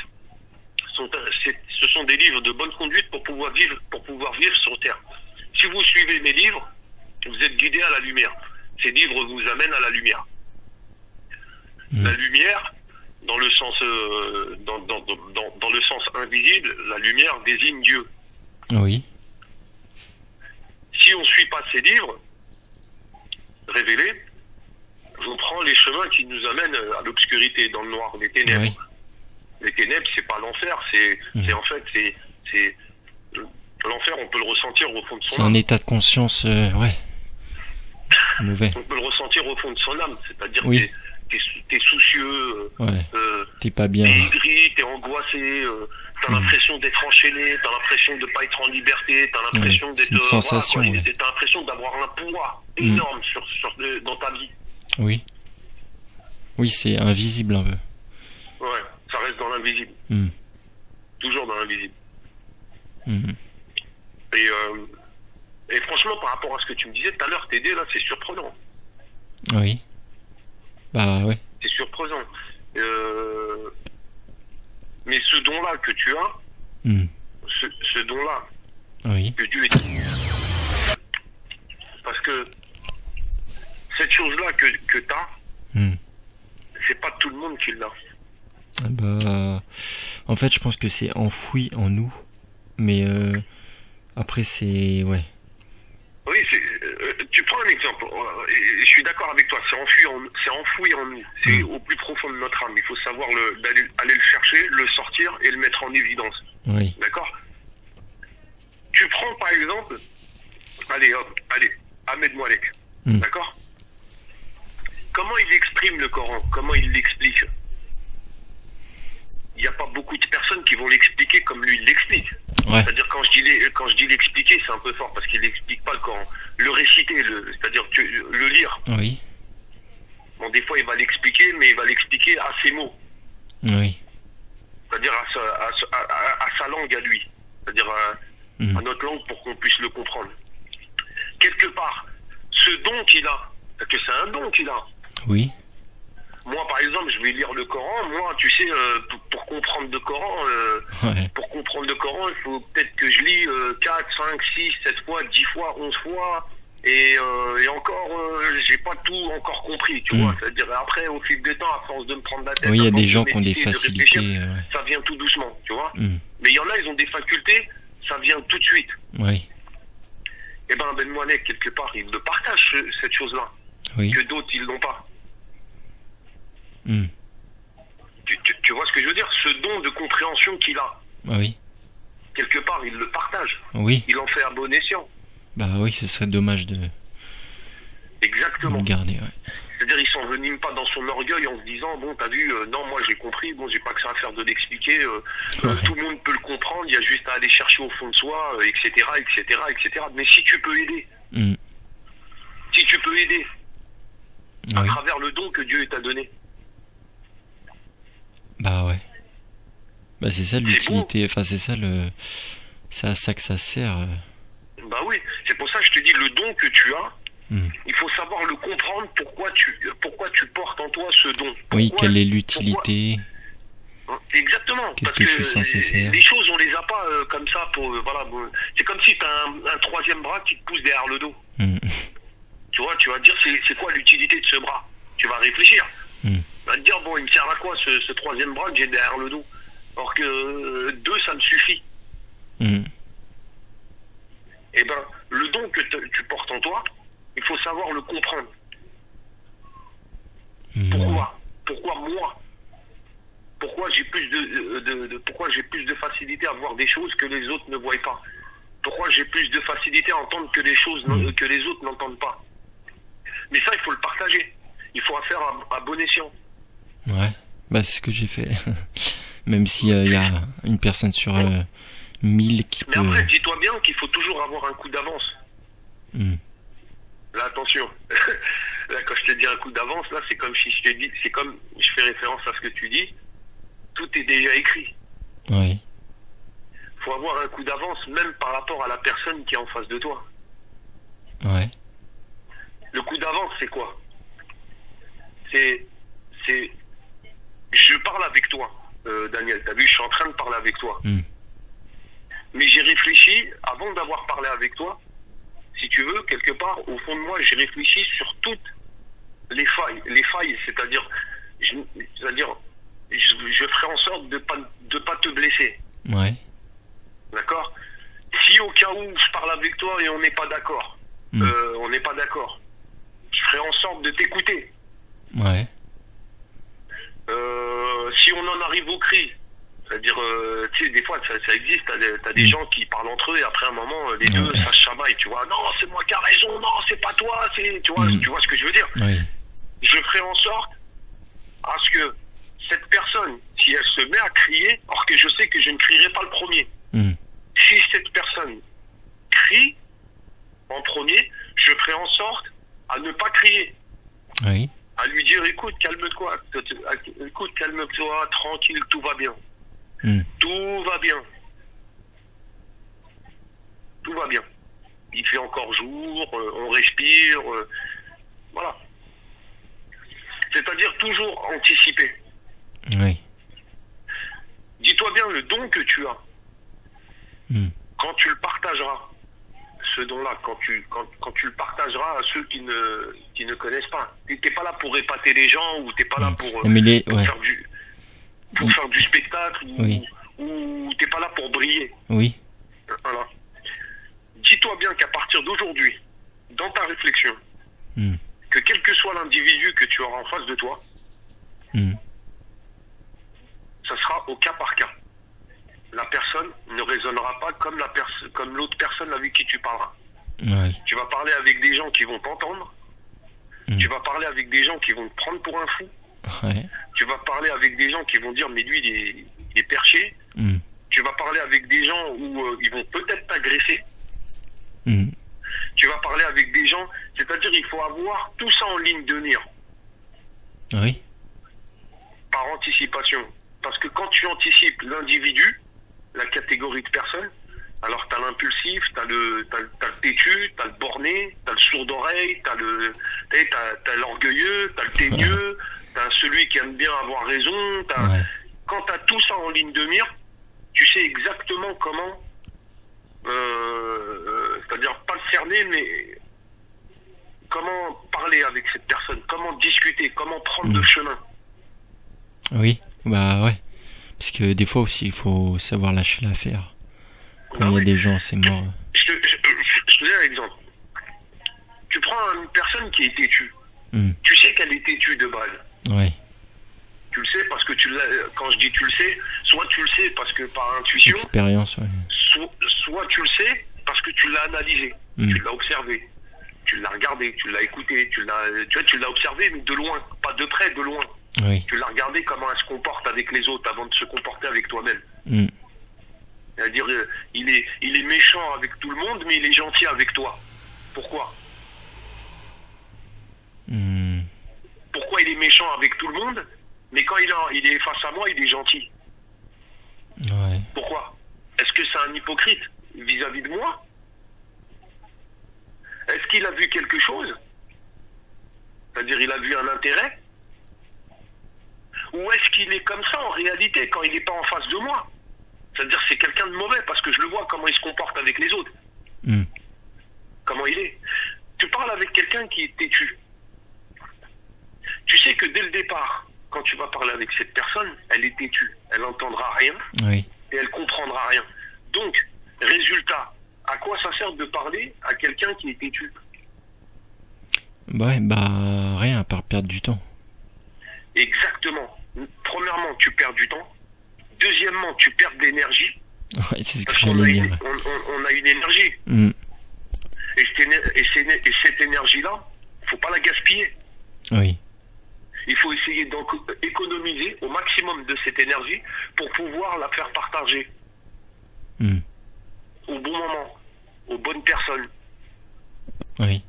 Ce sont des livres de bonne conduite pour pouvoir vivre sur Terre. Si vous suivez mes livres, vous êtes guidé à la lumière. Ces livres vous amènent à la lumière. La lumière, dans le sens dans le sens invisible, la lumière désigne Dieu. Oui. Si on ne suit pas ces livres révélés, on prend les chemins qui nous amènent à l'obscurité, dans le noir, les ténèbres. Oui. Les ténèbres, c'est pas l'enfer, c'est l'enfer, on peut le ressentir au fond de son C'est âme. un état de conscience, ouais. Mauvais. On peut le ressentir au fond de son âme, c'est-à-dire Oui. que t'es soucieux, Ouais. T'es pas bien. t'es aigri, t'es angoissé, t'as l'impression d'être enchaîné, t'as l'impression de pas être en liberté, t'as l'impression Ouais, d'être... c'est une sensation, voilà, ouais. t'as l'impression d'avoir un poids énorme dans ta vie. Oui. Oui, c'est invisible un peu. Ouais, ça reste dans l'invisible. Toujours dans l'invisible. Et franchement, par rapport à ce que tu me disais tout à l'heure, t'aider là, c'est surprenant. Oui. Bah ouais. C'est surprenant. Mais ce don-là que tu as, ce don-là, Oui. que Dieu est... Parce que cette chose-là que t'as, c'est pas tout le monde qui l'a. Bah, en fait, je pense que c'est enfoui en nous, mais après c'est ouais. Oui, tu prends un exemple. Et je suis d'accord avec toi. C'est enfoui en nous. C'est au plus profond de notre âme. Il faut savoir aller le chercher, le sortir et le mettre en évidence. Oui. D'accord. Tu prends par exemple, allez, Ahmed Moualek. D'accord. Comment il exprime le Coran? Comment il l'explique? Il n'y a pas beaucoup de personnes qui vont l'expliquer comme lui il l'explique. Ouais. C'est-à-dire quand je dis l'expliquer, c'est un peu fort parce qu'il n'explique pas le Coran. Le réciter, c'est-à-dire le lire. Oui. Bon, des fois il va l'expliquer, mais il va l'expliquer à ses mots. Oui. C'est-à-dire à sa langue à lui. C'est-à-dire à notre langue pour qu'on puisse le comprendre. Quelque part, ce don qu'il a, parce que c'est un don qu'il a. Oui. Moi, par exemple, je vais lire le Coran. Moi, tu sais, pour comprendre le Coran, pour comprendre le Coran, il faut peut-être que je lis 4, 5, 6, 7 fois, 10 fois, 11 fois. Et encore, j'ai pas tout encore compris, tu vois. C'est-à-dire, après, au fil du temps, à force de me prendre la tête... Oui, il y a des de gens qui ont des méditer, de facilités. réfléchir, ça vient tout doucement, tu vois. Mais il y en a, ils ont des facultés, ça vient tout de suite. Oui. Et ben Moualek, quelque part, il me partage cette chose-là. Oui. Que d'autres, ils l'ont pas. Mm. Tu vois ce que je veux dire? Ce don de compréhension qu'il a, Oui. quelque part, il le partage. Oui. Il en fait à bon escient. Bah oui, ce serait dommage de Exactement. le garder. Ouais. C'est-à-dire, il s'envenime pas dans son orgueil en se disant, bon, t'as vu, non, moi j'ai compris, bon, j'ai pas que ça à faire de l'expliquer, tout le monde peut le comprendre, il y a juste à aller chercher au fond de soi, etc., etc., etc. Mais si tu peux aider, si tu peux aider, à travers le don que Dieu t'a donné. Bah ouais. Bah c'est ça l'utilité, enfin c'est ça c'est à ça que ça sert. Bah oui, c'est pour ça que je te dis, le don que tu as, il faut savoir le comprendre, pourquoi tu portes en toi ce don. Oui, quelle est l'utilité? Exactement. Qu'est-ce parce que je suis censé faire? Les choses, on les a pas comme ça pour... voilà, c'est comme si tu as un troisième bras qui te pousse derrière le dos. Tu vois, tu vas te dire, c'est quoi l'utilité de ce bras? Tu vas réfléchir. Tu vas te dire, bon, il me sert à quoi ce troisième bras que j'ai derrière le dos? Alors que 2, ça me suffit. Eh ben, le don que tu portes en toi, il faut savoir le comprendre. Pourquoi moi? Pourquoi j'ai plus pourquoi j'ai plus de facilité à voir des choses que les autres ne voient pas? Pourquoi j'ai plus de facilité à entendre que des choses que les autres n'entendent pas? Mais ça, il faut le partager. Il faut faire à bon escient. Ouais, bah c'est ce que j'ai fait. Même s'il y a une personne sur 1000 qui Mais peut... après, dis-toi bien qu'il faut toujours avoir un coup d'avance. Là, attention. Là, quand je te dis un coup d'avance, là, c'est comme si je te dis, c'est comme, je fais référence à ce que tu dis, tout est déjà écrit. Oui. Faut avoir un coup d'avance, même par rapport à la personne qui est en face de toi. Ouais. Le coup d'avance, c'est quoi? C'est, je parle avec toi, Daniel, t'as vu, je suis en train de parler avec toi. Mais j'ai réfléchi, avant d'avoir parlé avec toi, si tu veux, quelque part, au fond de moi, j'ai réfléchi sur toutes les failles. Les failles, c'est-à-dire, je ferai en sorte de pas te blesser. Ouais. D'accord? Si au cas où je parle avec toi et on n'est pas d'accord, on n'est pas d'accord, je ferai en sorte de t'écouter. Ouais. Si on en arrive au cri, c'est-à-dire, tu sais, des fois, ça existe, t'as des gens qui parlent entre eux et après un moment, les deux, ça se chamaille, tu vois. Non, c'est moi qui a raison, non, c'est pas toi, tu vois ce que je veux dire. Oui. Je ferai en sorte à ce que cette personne, si elle se met à crier, or que je sais que je ne crierai pas le premier, si cette personne crie en premier, je ferai en sorte à ne pas crier. Oui. À lui dire, écoute, calme-toi, tranquille, tout va bien. Tout va bien. Tout va bien. Il fait encore jour, on respire, voilà. C'est-à-dire toujours anticiper. Oui. Dis-toi bien le don que tu as. Quand tu le partageras, ce don-là, quand tu le partageras à ceux qui ne connaissent pas. T'es pas là pour épater les gens ou t'es pas là pour faire du spectacle ou t'es pas là pour briller. Oui. Voilà. Dis-toi bien qu'à partir d'aujourd'hui, dans ta réflexion, que quel que soit l'individu que tu auras en face de toi, ça sera au cas par cas. La personne ne résonnera pas comme l'autre personne avec qui tu parleras. Ouais. Tu vas parler avec des gens qui vont t'entendre. Tu vas parler avec des gens qui vont te prendre pour un fou. Ouais. Tu vas parler avec des gens qui vont dire mais lui il est perché. Tu vas parler avec des gens où ils vont peut-être t'agresser. Tu vas parler avec des gens, c'est-à-dire il faut avoir tout ça en ligne de mire. Oui. Par anticipation. Parce que quand tu anticipes l'individu, la catégorie de personnes, alors t'as l'impulsif, t'as le têtu, t'as le borné, t'as le sourd d'oreille, t'as l'orgueilleux, t'as le teigneux, t'as celui qui aime bien avoir raison, Quand t'as tout ça en ligne de mire, tu sais exactement comment, c'est-à-dire pas le cerner, mais comment parler avec cette personne, comment discuter, comment prendre le chemin. Oui, bah ouais. Parce que des fois aussi, il faut savoir lâcher l'affaire. Quand il y a des gens, c'est mort. Je te donne un exemple. Tu prends une personne qui est têtue. Tu sais qu'elle est têtue de base. Ouais. Tu le sais parce que quand je dis tu le sais, soit tu le sais parce que par intuition. Expérience, ouais. Soit tu le sais parce que tu l'as analysé. Tu l'as observé. Tu l'as regardé, tu l'as écouté, tu l'as observé, mais de loin. Pas de près, de loin. Oui. Tu l'as regardé comment elle se comporte avec les autres avant de se comporter avec toi-même. C'est-à-dire, il est méchant avec tout le monde, mais il est gentil avec toi. Pourquoi? Pourquoi il est méchant avec tout le monde, mais quand il est face à moi, il est gentil? Ouais. Pourquoi? Est-ce que c'est un hypocrite vis-à-vis de moi? Est-ce qu'il a vu quelque chose? C'est-à-dire, il a vu un intérêt? Ou est-ce qu'il est comme ça en réalité quand il n'est pas en face de moi? C'est-à-dire c'est quelqu'un de mauvais parce que je le vois comment il se comporte avec les autres. Comment il est. Tu parles avec quelqu'un qui est têtu. Tu sais que dès le départ, quand tu vas parler avec cette personne, elle est têtue. Elle n'entendra rien et elle comprendra rien. Donc, résultat, À quoi ça sert de parler à quelqu'un qui est têtu? Ouais, bah rien, à part perdre du temps. Exactement. Premièrement, tu perds du temps. Deuxièmement, tu perds de l'énergie. Ouais, c'est ce que Parce qu'on a j'allais dire. on a une énergie. Mm. Et cette énergie-là, faut pas la gaspiller. Oui. Il faut essayer d'économiser au maximum de cette énergie pour pouvoir la faire partager Mm. au bon moment, aux bonnes personnes. Oui.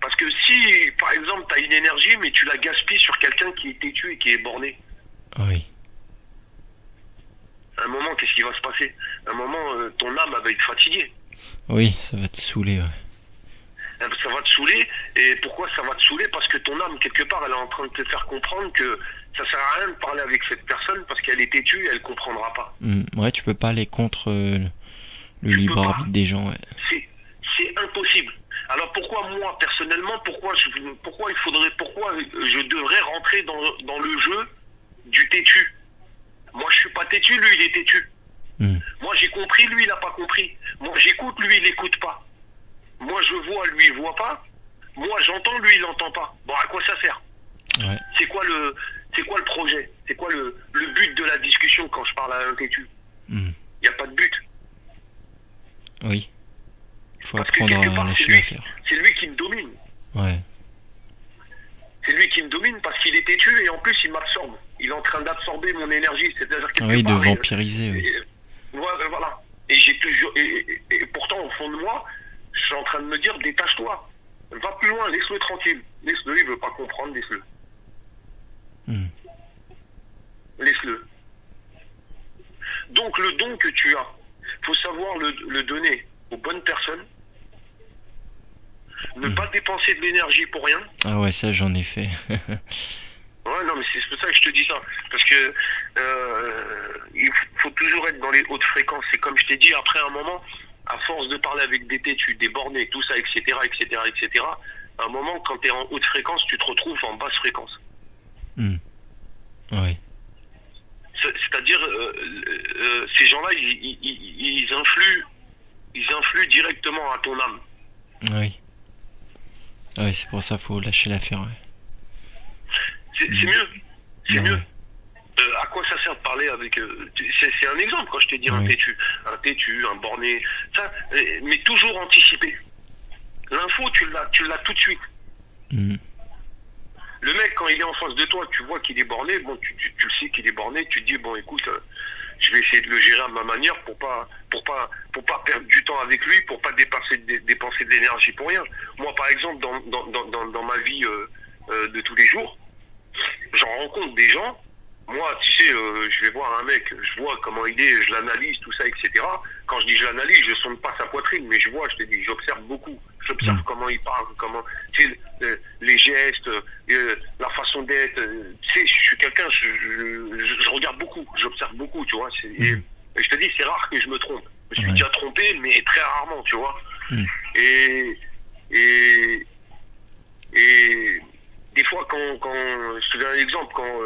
Parce que si, par exemple, tu as une énergie, mais tu la gaspilles sur quelqu'un qui est têtu et qui est borné, Oui. à un moment, qu'est-ce qui va se passer? À un moment, ton âme elle va être fatiguée. Oui, ça va te saouler, ouais. Ça va te saouler. Et pourquoi ça va te saouler? Parce que ton âme, quelque part, elle est en train de te faire comprendre que ça sert à rien de parler avec cette personne parce qu'elle est têtue et elle comprendra pas. Ouais, tu peux pas aller contre le Tu libre peux pas. arbitre des gens, ouais. C'est impossible. Alors pourquoi moi, personnellement, pourquoi je devrais rentrer dans le jeu du têtu? Moi, je suis pas têtu, lui, il est têtu. Mm. Moi, j'ai compris, lui, il a pas compris. Moi, j'écoute, lui, il écoute pas. Moi, je vois, lui, il voit pas. Moi, j'entends, lui, il entend pas. Bon, à quoi ça sert? Ouais. C'est quoi le projet? C'est quoi le but de la discussion quand je parle à un têtu? Mm. Il n'y a pas de but. Oui. Il faut Parce que apprendre quelque à part, lâcher l'affaire. c'est lui qui me domine. Ouais. C'est lui qui me domine parce qu'il est têtu et en plus, il m'absorbe. Il est en train d'absorber mon énergie. C'est-à-dire quelque Oui, de part, vampiriser, oui. Voilà. Et j'ai toujours, et pourtant, au fond de moi, je suis en train de me dire, détache-toi. Va plus loin, laisse-le tranquille. Laisse-le, il veut pas comprendre, laisse-le. Mm. Laisse-le. Donc, le don que tu as, faut savoir le donner aux bonnes personnes. Ne pas dépenser de l'énergie pour rien. Ah ouais, ça j'en ai fait. Ouais, non, mais c'est pour ça que je te dis ça. Parce que il faut toujours être dans les hautes fréquences. C'est comme je t'ai dit, après un moment, à force de parler avec des têtus, des bornés, tout ça, etc., à un moment, quand tu es en haute fréquence, tu te retrouves en basse fréquence. Mm. Ouais. C'est-à-dire, ces gens-là, ils influent directement à ton âme. Oui. Ouais, c'est pour ça faut lâcher l'affaire, ouais. C'est mieux. C'est Ouais. mieux. À quoi ça sert de parler avec... c'est un exemple quand je t'ai dit un Oui. têtu, un borné, ça, mais toujours anticipé. L'info, tu l'as tout de suite. Mm. Le mec, quand il est en face de toi, tu vois qu'il est borné, bon, tu le sais qu'il est borné, tu te dis, bon, écoute, je vais essayer de le gérer à ma manière pour pas perdre du temps avec lui, pour pas dépenser de l'énergie pour rien. Moi, par exemple, dans ma vie de tous les jours, j'en rencontre des gens. Moi, tu sais, je vais voir un mec, je vois comment il est, je l'analyse, tout ça, etc. Quand je dis je l'analyse, je sonde pas sa poitrine, mais je vois, je te dis, j'observe beaucoup. J'observe comment il parle, comment, tu sais, les gestes, la façon d'être. Tu sais, je suis quelqu'un, je regarde beaucoup, j'observe beaucoup, tu vois. Et je te dis, c'est rare que je me trompe. Je me suis déjà trompé, mais très rarement, tu vois. Et des fois, quand je te donne un exemple, quand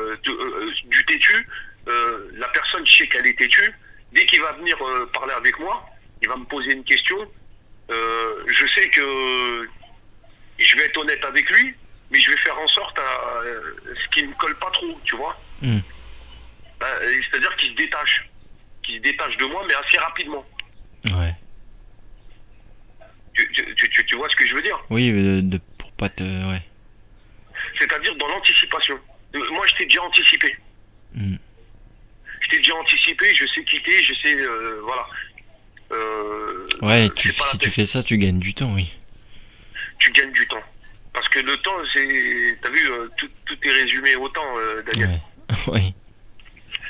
du têtu, la personne, je sais qu'elle est têtue, dès qu'il va venir parler avec moi, il va me poser une question. Je sais que je vais être honnête avec lui, mais je vais faire en sorte à ce qu'il ne me colle pas trop, tu vois. C'est-à-dire qu'il se détache de moi, mais assez rapidement. Ouais. Tu vois ce que je veux dire? Oui, pour pas te... Ouais. C'est-à-dire dans l'anticipation. Moi, je t'ai déjà anticipé. Je t'ai déjà anticipé, je sais quitter, je sais... voilà. Ouais, si tu fais ça, tu gagnes du temps, oui. Tu gagnes du temps. Parce que le temps, c'est... T'as vu, tout est résumé au temps, Daniel. Ouais. Oui.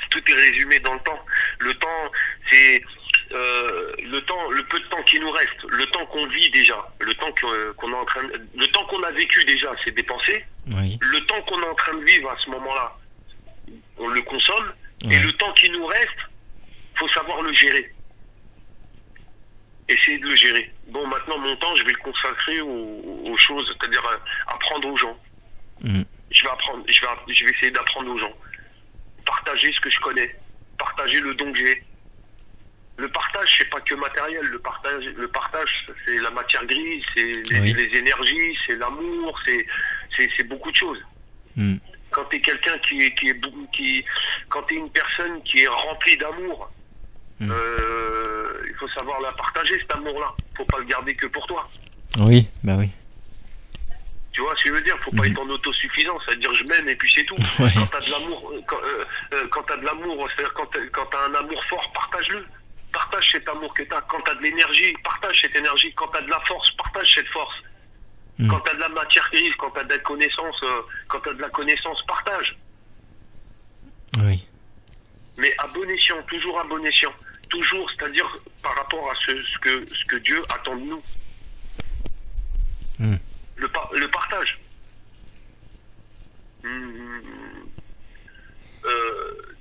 Tout est résumé dans le temps. Le temps, c'est... le peu de temps qui nous reste, le temps qu'on vit déjà, le temps qu'on est en train, le temps qu'on a vécu déjà, c'est dépensé. Oui. Le temps qu'on est en train de vivre à ce moment-là, on le consomme. Ouais. Et le temps qui nous reste, faut savoir le gérer. Essayer de le gérer. Bon, maintenant mon temps, je vais le consacrer aux choses, c'est-à-dire apprendre aux gens. Je vais essayer d'apprendre aux gens, partager ce que je connais, partager le don que j'ai. Le partage, c'est pas que matériel. Le partage, c'est la matière grise, c'est Oui. les énergies, c'est l'amour, c'est beaucoup de choses. Mm. Quand t'es quelqu'un quand t'es une personne qui est remplie d'amour, Mm. il faut savoir la partager, cet amour-là. Faut pas le garder que pour toi. Oui, bah oui. Tu vois ce que je veux dire? Faut pas Mhm. être en autosuffisance, c'est-à-dire je m'aime et puis c'est tout. Ouais. Quand t'as de l'amour, quand t'as de l'amour, c'est-à-dire quand t'as un amour fort, partage-le. Partage cet amour que t'as. Quand t'as de l'énergie, partage cette énergie. Quand t'as de la force, partage cette force. Mm. Quand t'as de la matière grise, quand t'as de la connaissance, partage. Oui. Mais à bon escient, toujours à bon escient. Toujours, c'est-à-dire par rapport à ce que Dieu attend de nous. Mm. Le partage.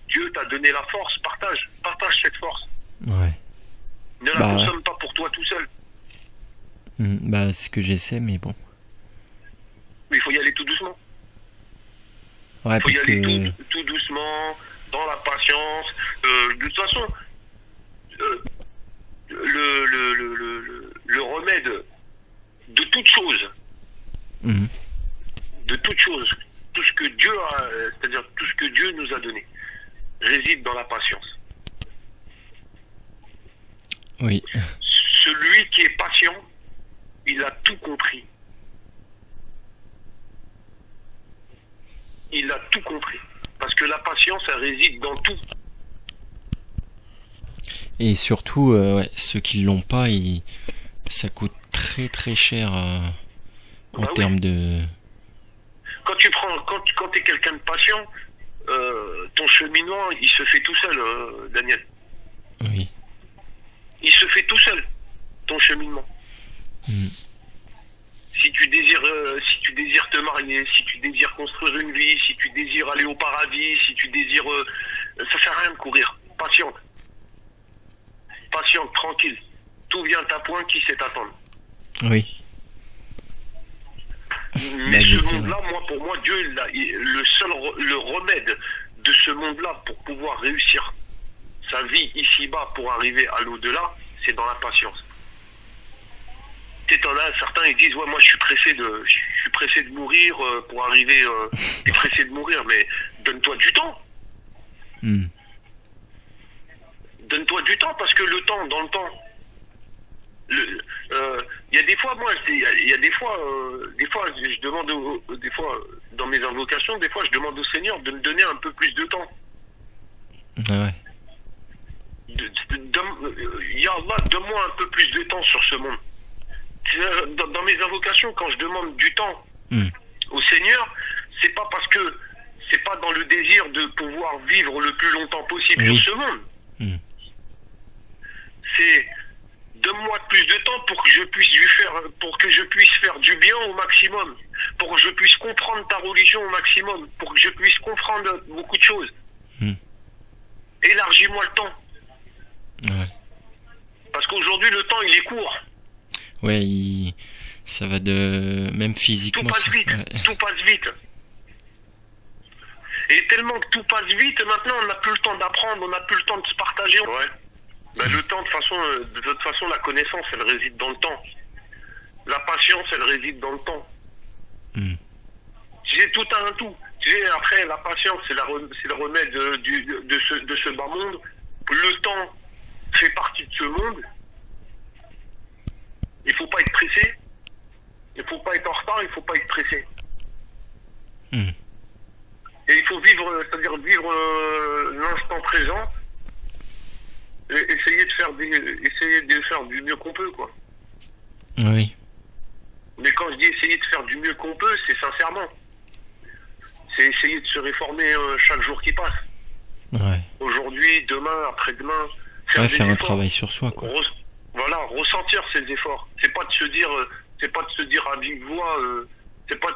Dieu t'a donné la force, partage cette force. Ouais. Ne la Bah. consomme pas pour toi tout seul. Mm. Bah, c'est ce que j'essaie, mais bon. Mais il faut y aller tout doucement. Ouais, Il faut y parce aller que... tout doucement, dans la patience. De toute façon, le remède de toute chose, Mhm. tout ce que Dieu a, c'est-à-dire tout ce que Dieu nous a donné, réside dans la patience. Oui. Celui qui est patient, il a tout compris. Il a tout compris. Parce que la patience, elle réside dans tout. Et surtout, ouais, ceux qui l'ont pas, ça coûte très très cher en Bah oui. termes de... Quand t'es quelqu'un de patient, ton cheminement, il se fait tout seul, Daniel. Oui. Il se fait tout seul, ton cheminement. Mm. Si tu désires te marier, si tu désires construire une vie, si tu désires aller au paradis, si tu désires, ça sert à rien de courir. Patiente, tranquille. Tout vient à point qui sait attendre. Oui. Mais Bah, je ce sais, monde-là, pour moi, Dieu, le remède de ce monde-là pour pouvoir réussir sa vie ici-bas pour arriver à l'au-delà, c'est dans la patience. Tu sais, t'en as certains, ils disent, ouais, moi, je suis pressé de mourir pour arriver, t'es pressé de mourir, mais donne-toi du temps. Mm. Donne-toi du temps, parce que le temps, dans le temps, il y a des fois, moi, il y a des fois, je demande, des fois, dans mes invocations, des fois, je demande au Seigneur de me donner un peu plus de temps. Ah ouais. Ya Allah, donne-moi un peu plus de temps sur ce monde. Dans mes invocations, quand je demande du temps au Seigneur, c'est pas parce que c'est pas dans le désir de pouvoir vivre le plus longtemps possible Oui. sur ce monde. Mm. C'est donne-moi plus de temps pour que je puisse faire du bien au maximum, pour que je puisse comprendre ta religion au maximum, pour que je puisse comprendre beaucoup de choses. Mm. Élargis-moi le temps. Ouais. Parce qu'aujourd'hui, le temps, il est court. Ouais, ça va de... Même physiquement... Tout passe vite. Ouais. Tout passe vite. Et tellement que tout passe vite, maintenant, on n'a plus le temps d'apprendre, on n'a plus le temps de se partager. Ouais. Ben, le temps, de toute façon, la connaissance, elle réside dans le temps. La patience, elle réside dans le temps. Mm. C'est tout un tout. Tu sais, après, la patience, c'est le remède de ce bas monde. Le temps fait partie de ce monde. Il faut pas être pressé. Il faut pas être en retard, il faut pas être pressé. Mm. Et il faut vivre, c'est-à-dire vivre l'instant présent et essayer de faire du mieux qu'on peut, quoi. Oui. Mais quand je dis essayer de faire du mieux qu'on peut, c'est sincèrement. C'est essayer de se réformer chaque jour qui passe. Ouais. Aujourd'hui, demain, après-demain. Faire des un efforts. travail sur soi, quoi. Voilà, ressentir ces efforts. C'est pas de se dire à vive voix, c'est pas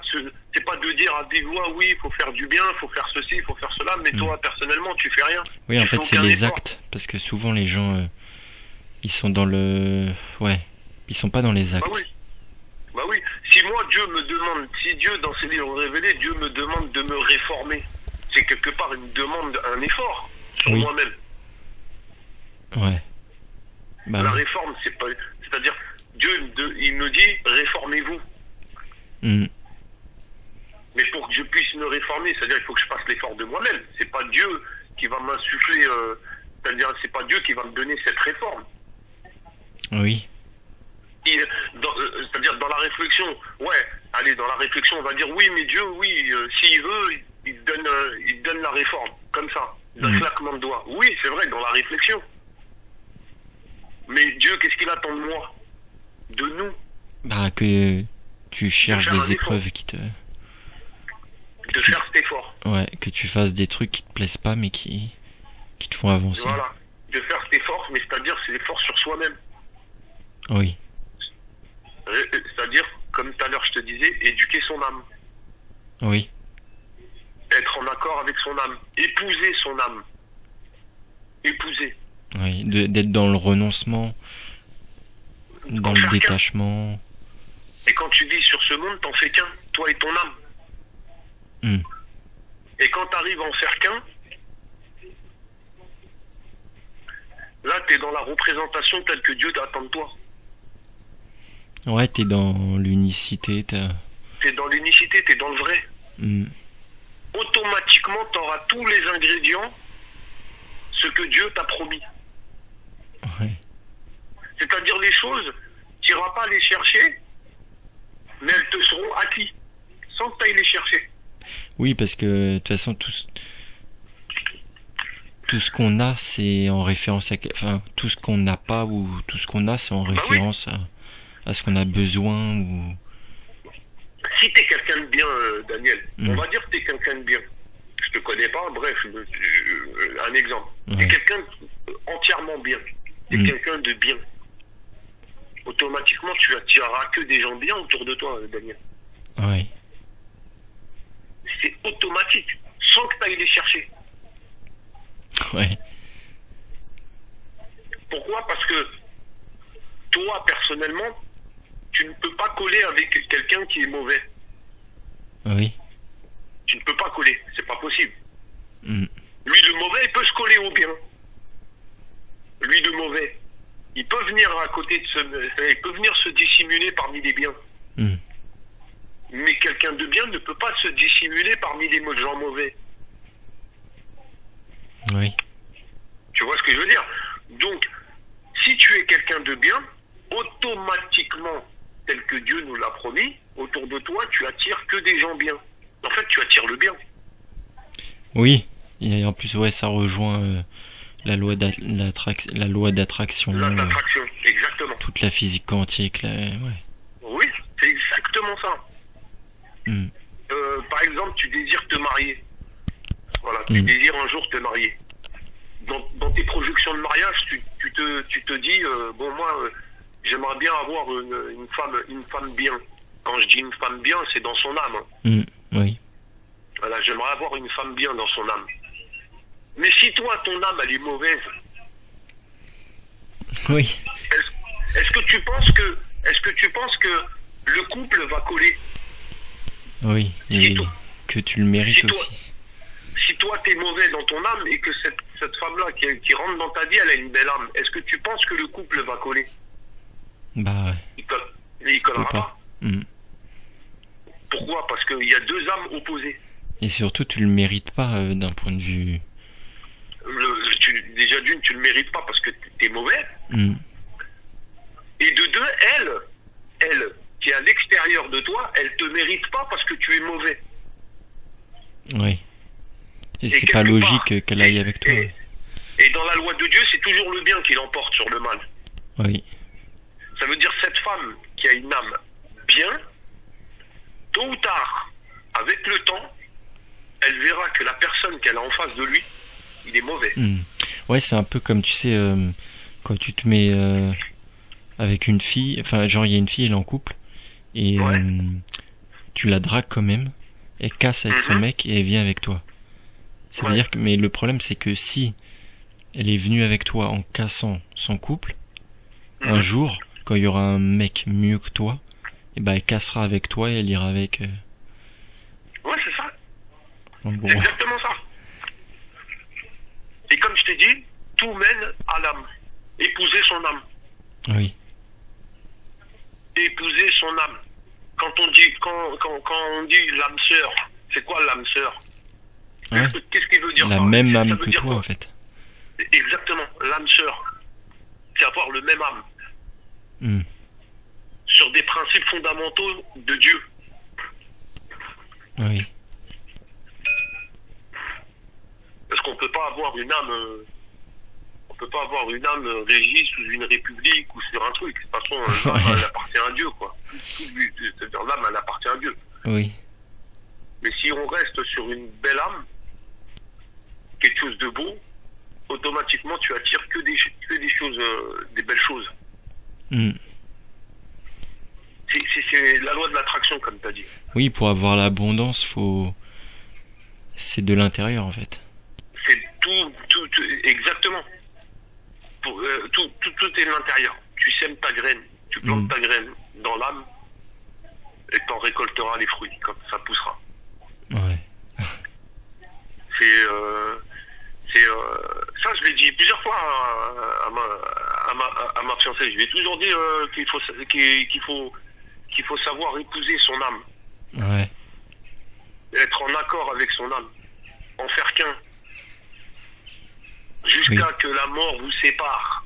de dire à vive voix, oui, il faut faire du bien, il faut faire ceci, il faut faire cela, mais toi, personnellement, tu fais rien. Oui, en Tu fait, fais c'est aucun les effort. actes, parce que souvent les gens, ils sont dans le... Ouais, ils sont pas dans les actes. Bah oui. Si moi, si Dieu, dans ses livres révélés, Dieu me demande de me réformer, c'est quelque part une demande, un effort sur Oui. moi-même. Ouais. Bah La oui. réforme, c'est-à-dire, Dieu, il me dit, réformez-vous. Mm. Mais pour que je puisse me réformer, c'est-à-dire, il faut que je fasse l'effort de moi-même. C'est pas Dieu qui va m'insuffler, c'est-à-dire, c'est pas Dieu qui va me donner cette réforme. Oui. C'est-à-dire, dans la réflexion, dans la réflexion, on va dire, oui, mais Dieu, oui, s'il veut, il donne la réforme, comme ça, d'un claquement de doigts. Oui, c'est vrai, dans la réflexion. Mais Dieu, qu'est-ce qu'il attend de moi? De nous? Bah, que tu cherches faire un des effort. épreuves qui te... De faire cet effort. Ouais, que tu fasses des trucs qui te plaisent pas, mais qui te font avancer. Voilà. De faire cet effort, mais c'est-à-dire, c'est l'effort sur soi-même. Oui. C'est-à-dire, comme tout à l'heure je te disais, éduquer son âme. Oui. Être en accord avec son âme. Épouser son âme. Épouser. Oui. D'être dans le renoncement, dans En le faire qu'un. détachement. Et quand tu vis sur ce monde, t'en fais qu'un, toi et ton âme. Mm. Et quand t'arrives à en faire qu'un, là t'es dans la représentation telle que Dieu t'attend de toi. Ouais, t'es dans l'unicité, T'es dans l'unicité, t'es dans le vrai. Mm. Automatiquement, t'auras tous les ingrédients, ce que Dieu t'a promis. Ouais. C'est-à-dire les choses, t'iras pas les chercher, mais elles te seront acquises, sans que t'ailles les chercher. Oui, parce que de toute façon, tout ce qu'on a, c'est en référence à... Enfin, tout ce qu'on n'a pas ou tout ce qu'on a, c'est en oui. référence à ce qu'on a besoin ou... Si t'es quelqu'un de bien, Daniel, Mm. on va dire que t'es quelqu'un de bien. Je te connais pas, bref, un exemple. Ouais. T'es quelqu'un entièrement bien. T'es Mm. quelqu'un de bien. Automatiquement, tu attireras que des gens bien autour de toi, Daniel. Ouais. C'est automatique, sans que t'ailles les chercher. Ouais. Pourquoi? Parce que toi, personnellement, tu ne peux pas coller avec quelqu'un qui est mauvais. Oui. Tu ne peux pas coller, c'est pas possible. Mm. Lui, le mauvais, il peut se coller au bien. Lui, le mauvais, il peut venir à côté de il peut venir se dissimuler parmi les biens. Mm. Mais quelqu'un de bien ne peut pas se dissimuler parmi les gens mauvais. Oui. Tu vois ce que je veux dire? Donc, si tu es quelqu'un de bien, automatiquement, tel que Dieu nous l'a promis, autour de toi, tu attires que des gens bien. En fait, tu attires le bien. Oui. Et en plus, ouais, ça rejoint la loi d'attraction, La d'attraction, exactement. toute la physique quantique, ouais. Oui, c'est exactement ça. Mm. Par exemple, tu désires te marier. Voilà, tu désires un jour te marier. Dans tes projections de mariage, tu te dis, bon, moi, j'aimerais bien avoir une femme bien. Quand je dis une femme bien, c'est dans son âme. Mm. Oui. Voilà, j'aimerais avoir une femme bien dans son âme. Mais si toi, ton âme, elle est mauvaise, Oui. est-ce que tu penses que le couple va coller? Oui. Et Si toi- que tu le mérites si toi- aussi. Si toi, t'es mauvais dans ton âme et que cette femme-là qui rentre dans ta vie, elle a une belle âme, est-ce que tu penses que le couple va coller? Bah ouais. Il collera Peut pas. pas. Mm. Pourquoi? Parce qu'il y a deux âmes opposées. Et surtout, tu le mérites pas d'un point de vue... Déjà d'une, tu le mérites pas parce que t'es mauvais. Mm. Et de deux, elle, qui est à l'extérieur de toi, elle te mérite pas parce que tu es mauvais. Oui. Et c'est quelque pas logique part, qu'elle aille avec toi. Et dans la loi de Dieu, c'est toujours le bien qui l'emporte sur le mal. Oui. Ça veut dire cette femme qui a une âme bien, tôt ou tard, avec le temps, elle verra que la personne qu'elle a en face de lui, il est mauvais. Mm. Ouais, c'est un peu comme, tu sais, quand tu te mets avec une fille, enfin, genre, il y a une fille, elle est en couple, et Ouais. tu la dragues quand même, elle casse avec son Mhm. mec et elle vient avec toi. Ça veut Ouais. dire que, mais le problème, c'est que si elle est venue avec toi en cassant son couple, un Mhm. jour, quand il y aura un mec mieux que toi, et ben, elle cassera avec toi et elle ira avec, Ouais, c'est ça. en C'est gros. exactement ça. Et comme je t'ai dit, tout mène à l'âme. Épouser son âme. Oui. Épouser son âme. Quand on dit l'âme sœur, c'est quoi l'âme sœur? Ouais. Qu'est-ce qu'il veut dire La par là? même Ça âme veut que dire toi, quoi? en fait. Exactement, l'âme sœur. C'est avoir le même âme. Hmm. Sur des principes fondamentaux de Dieu. Oui. Parce qu'on peut pas avoir une âme, régie sous une république ou sur un truc. De toute façon, l'âme, Ouais. elle appartient à Dieu, quoi. C'est-à-dire l'âme, elle appartient à Dieu. Oui. Mais si on reste sur une belle âme, quelque chose de beau, automatiquement tu attires que des choses, des belles choses. Hmm. C'est la loi de l'attraction, comme tu as dit. Oui, pour avoir l'abondance, c'est de l'intérieur, en fait. C'est tout exactement. Tout est de l'intérieur. Tu sèmes ta graine, tu plantes ta graine dans l'âme et t'en récolteras les fruits quand ça poussera. Ouais. Ça, je l'ai dit plusieurs fois à ma fiancée. Je lui ai toujours dit qu'il faut savoir épouser son âme, Ouais. être en accord avec son âme, en faire qu'un, jusqu'à que la mort vous sépare.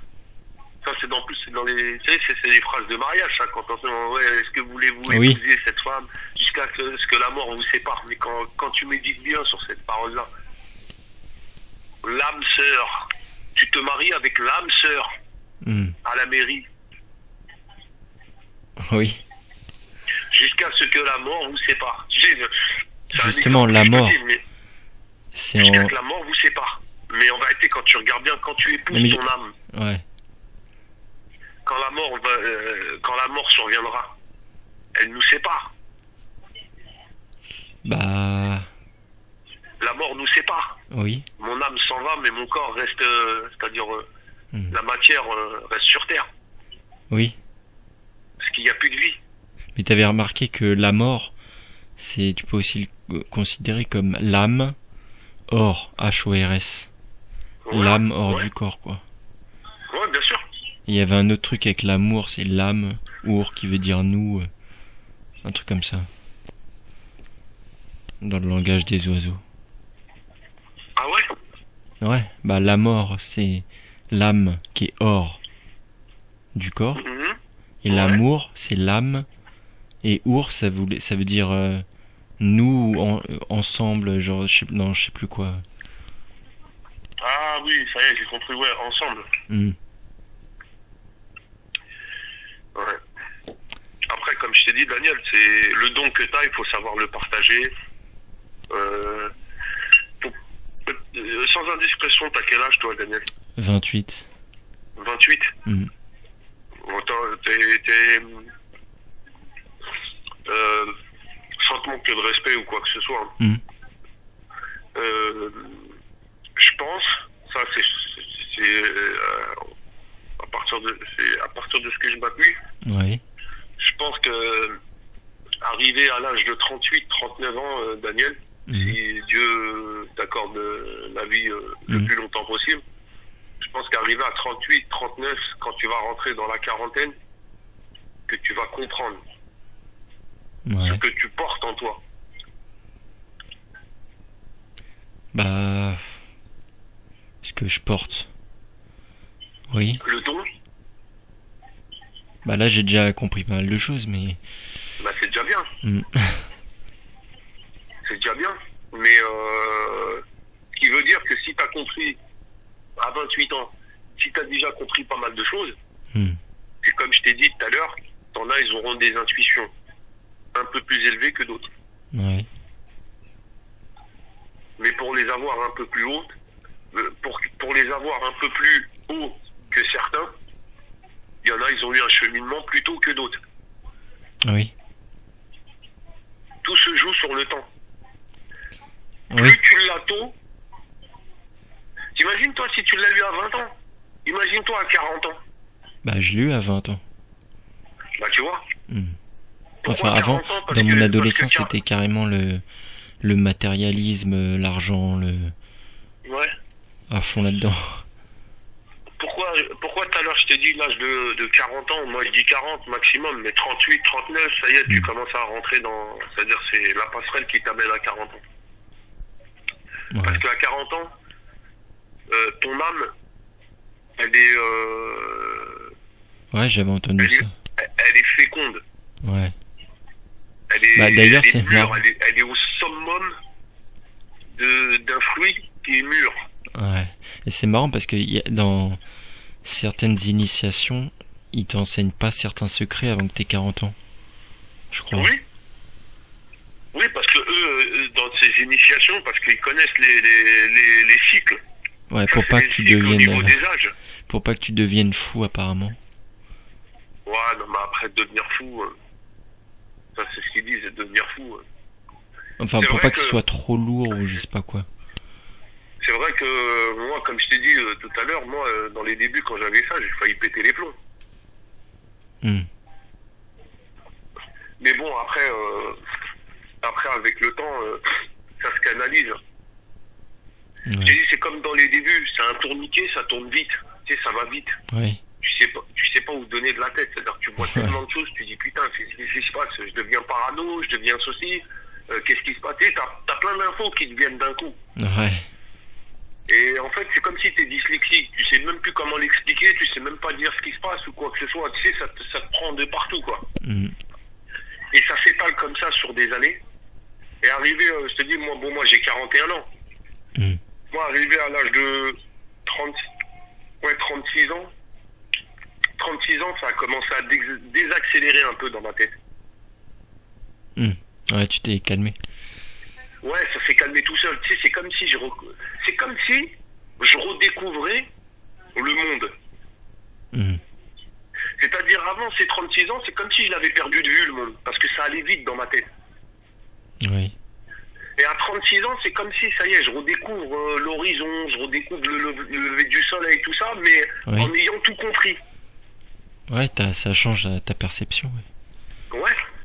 Ça, c'est dans les, c'est les phrases de mariage, ça, quand on se dit, ouais, est-ce que voulez-vous épouser cette femme jusqu'à ce que la mort vous sépare. Mais quand tu médites bien sur cette parole-là, l'âme sœur, tu te maries avec l'âme sœur à la mairie, Oui. jusqu'à ce que la mort vous sépare. Tu sais, c'est Justement, un la exemple que mort, je te dis, mais c'est jusqu'à en... que la mort vous sépare. Mais en vérité, quand tu regardes bien, quand tu épouses Mais ton âme, Ouais. quand la mort surviendra, elle nous sépare. Bah... La mort nous sépare. Oui. Mon âme s'en va, mais mon corps reste, c'est-à-dire la matière reste sur terre. Oui. Parce qu'il n'y a plus de vie. Mais t'avais remarqué que la mort, tu peux aussi le considérer comme l'âme hors, H-O-R-S. Ouais, L'âme hors ouais. du corps, quoi. Ouais, bien sûr. Il y avait un autre truc avec l'amour, c'est l'âme, our, qui veut dire nous, un truc comme ça. Dans le langage des oiseaux. Ah ouais? Ouais, bah la mort, c'est l'âme qui est hors du corps. Mhm. Et Ouais. l'amour, c'est l'âme. Et our, ça veut dire nous ensemble, genre, je sais plus quoi. Ah oui, ça y est, j'ai compris, ouais, ensemble. Hmm. Ouais. Après, comme je t'ai dit, Daniel, c'est le don que t'as, il faut savoir le partager. Sans indiscrétion, t'as quel âge, toi, Daniel? 28. 28? Hmm. Bon, sans te manquer de respect ou quoi que ce soit. Hmm. Je pense, ça c'est à partir de ce que je m'appuie, Ouais. je pense que arrivé à l'âge de 38-39 ans, Daniel, si Dieu t'accorde la vie le plus longtemps possible, je pense qu'arrivé à 38-39, quand tu vas rentrer dans la quarantaine, que tu vas comprendre Ouais. ce que tu portes en toi. Bah... ce que je porte. Oui. Le don, Bah là, j'ai déjà compris pas mal de choses, mais... bah, c'est déjà bien. Hmm. C'est déjà bien. Mais ce qui veut dire que si tu as compris à 28 ans, si tu as déjà compris pas mal de choses, c'est comme je t'ai dit tout à l'heure, t'en as, ils auront des intuitions un peu plus élevées que d'autres. Ouais. Mais pour les avoir un peu plus hautes, pour les avoir un peu plus haut que certains, il y en a, ils ont eu un cheminement plus tôt que d'autres. Oui. Tout se joue sur le temps. Oui. Plus tu l'as tôt, t'imagines-toi si tu l'as eu à 20 ans, imagine-toi à 40 ans. Bah je l'ai eu à 20 ans. Bah tu vois. Enfin, avant, dans mon adolescence, c'était carrément le Ouais. matérialisme, l'argent, à fond là-dedans. Pourquoi pourquoi tout à l'heure je t'ai dit l'âge de 40 ans, moi je dis 40 maximum, mais 38, 39, ça y est, tu commences à rentrer dans... C'est-à-dire c'est la passerelle qui t'amène à 40 ans. Ouais. Parce qu'à 40 ans, ton âme, elle est... Ouais, j'avais entendu ça. Elle est féconde. Ouais. Elle est, Bah, d'ailleurs, elle est c'est mûre, marrant. elle est au summum d'un fruit qui est mûr. Ouais. Et c'est marrant parce que dans certaines initiations, ils t'enseignent pas certains secrets avant que t'aies 40 ans. Je crois. Oui. Oui, parce que eux, dans ces initiations, parce qu'ils connaissent les cycles. Ouais, Ça, pour c'est pas les que tu cycles au niveau deviennes, des âges. pour pas que tu deviennes fou apparemment. Ouais, non, mais après, devenir fou, ça c'est ce qu'ils disent, devenir fou. Enfin, C'est pour vrai pas que ce que- soit trop lourd ou je sais pas quoi. C'est vrai que moi, comme je t'ai dit tout à l'heure, moi, dans les débuts, quand j'avais ça, j'ai failli péter les plombs. Hmm. Mais bon, après, avec le temps, ça se canalise. Je t'ai Ouais. dit, c'est comme dans les débuts, c'est un tourniquet, ça tourne vite. Tu sais, ça va vite. Ouais. Tu sais pas où donner de la tête. C'est-à-dire que tu vois tellement de choses, tu dis putain, qu'est-ce qui se passe? Je deviens parano, je deviens ceci. Qu'est-ce qui se passe? Tu sais, t'as plein d'infos qui te viennent d'un coup. Ouais. Et en fait, c'est comme si t'es dyslexique. Tu sais même plus comment l'expliquer, tu sais même pas dire ce qui se passe ou quoi que ce soit. Tu sais, ça te prend de partout, quoi. Hmm. Et ça s'étale comme ça sur des années. Et arrivé, je te dis, moi j'ai 41 ans. Hmm. Moi, arrivé à l'âge de 36 ans, 36 ans, ça a commencé à désaccélérer un peu dans ma tête. Hmm. Ouais, tu t'es calmé. Ouais, ça s'est calmé tout seul. Tu sais, c'est comme si je redécouvrais le monde. Hmm. C'est-à-dire, avant ces 36 ans, c'est comme si je l'avais perdu de vue, le monde. Parce que ça allait vite dans ma tête. Oui. Et à 36 ans, c'est comme si, ça y est, je redécouvre l'horizon, je redécouvre le lever du soleil et tout ça, mais Oui. en ayant tout compris. Ouais, ça change ta perception. Ouais.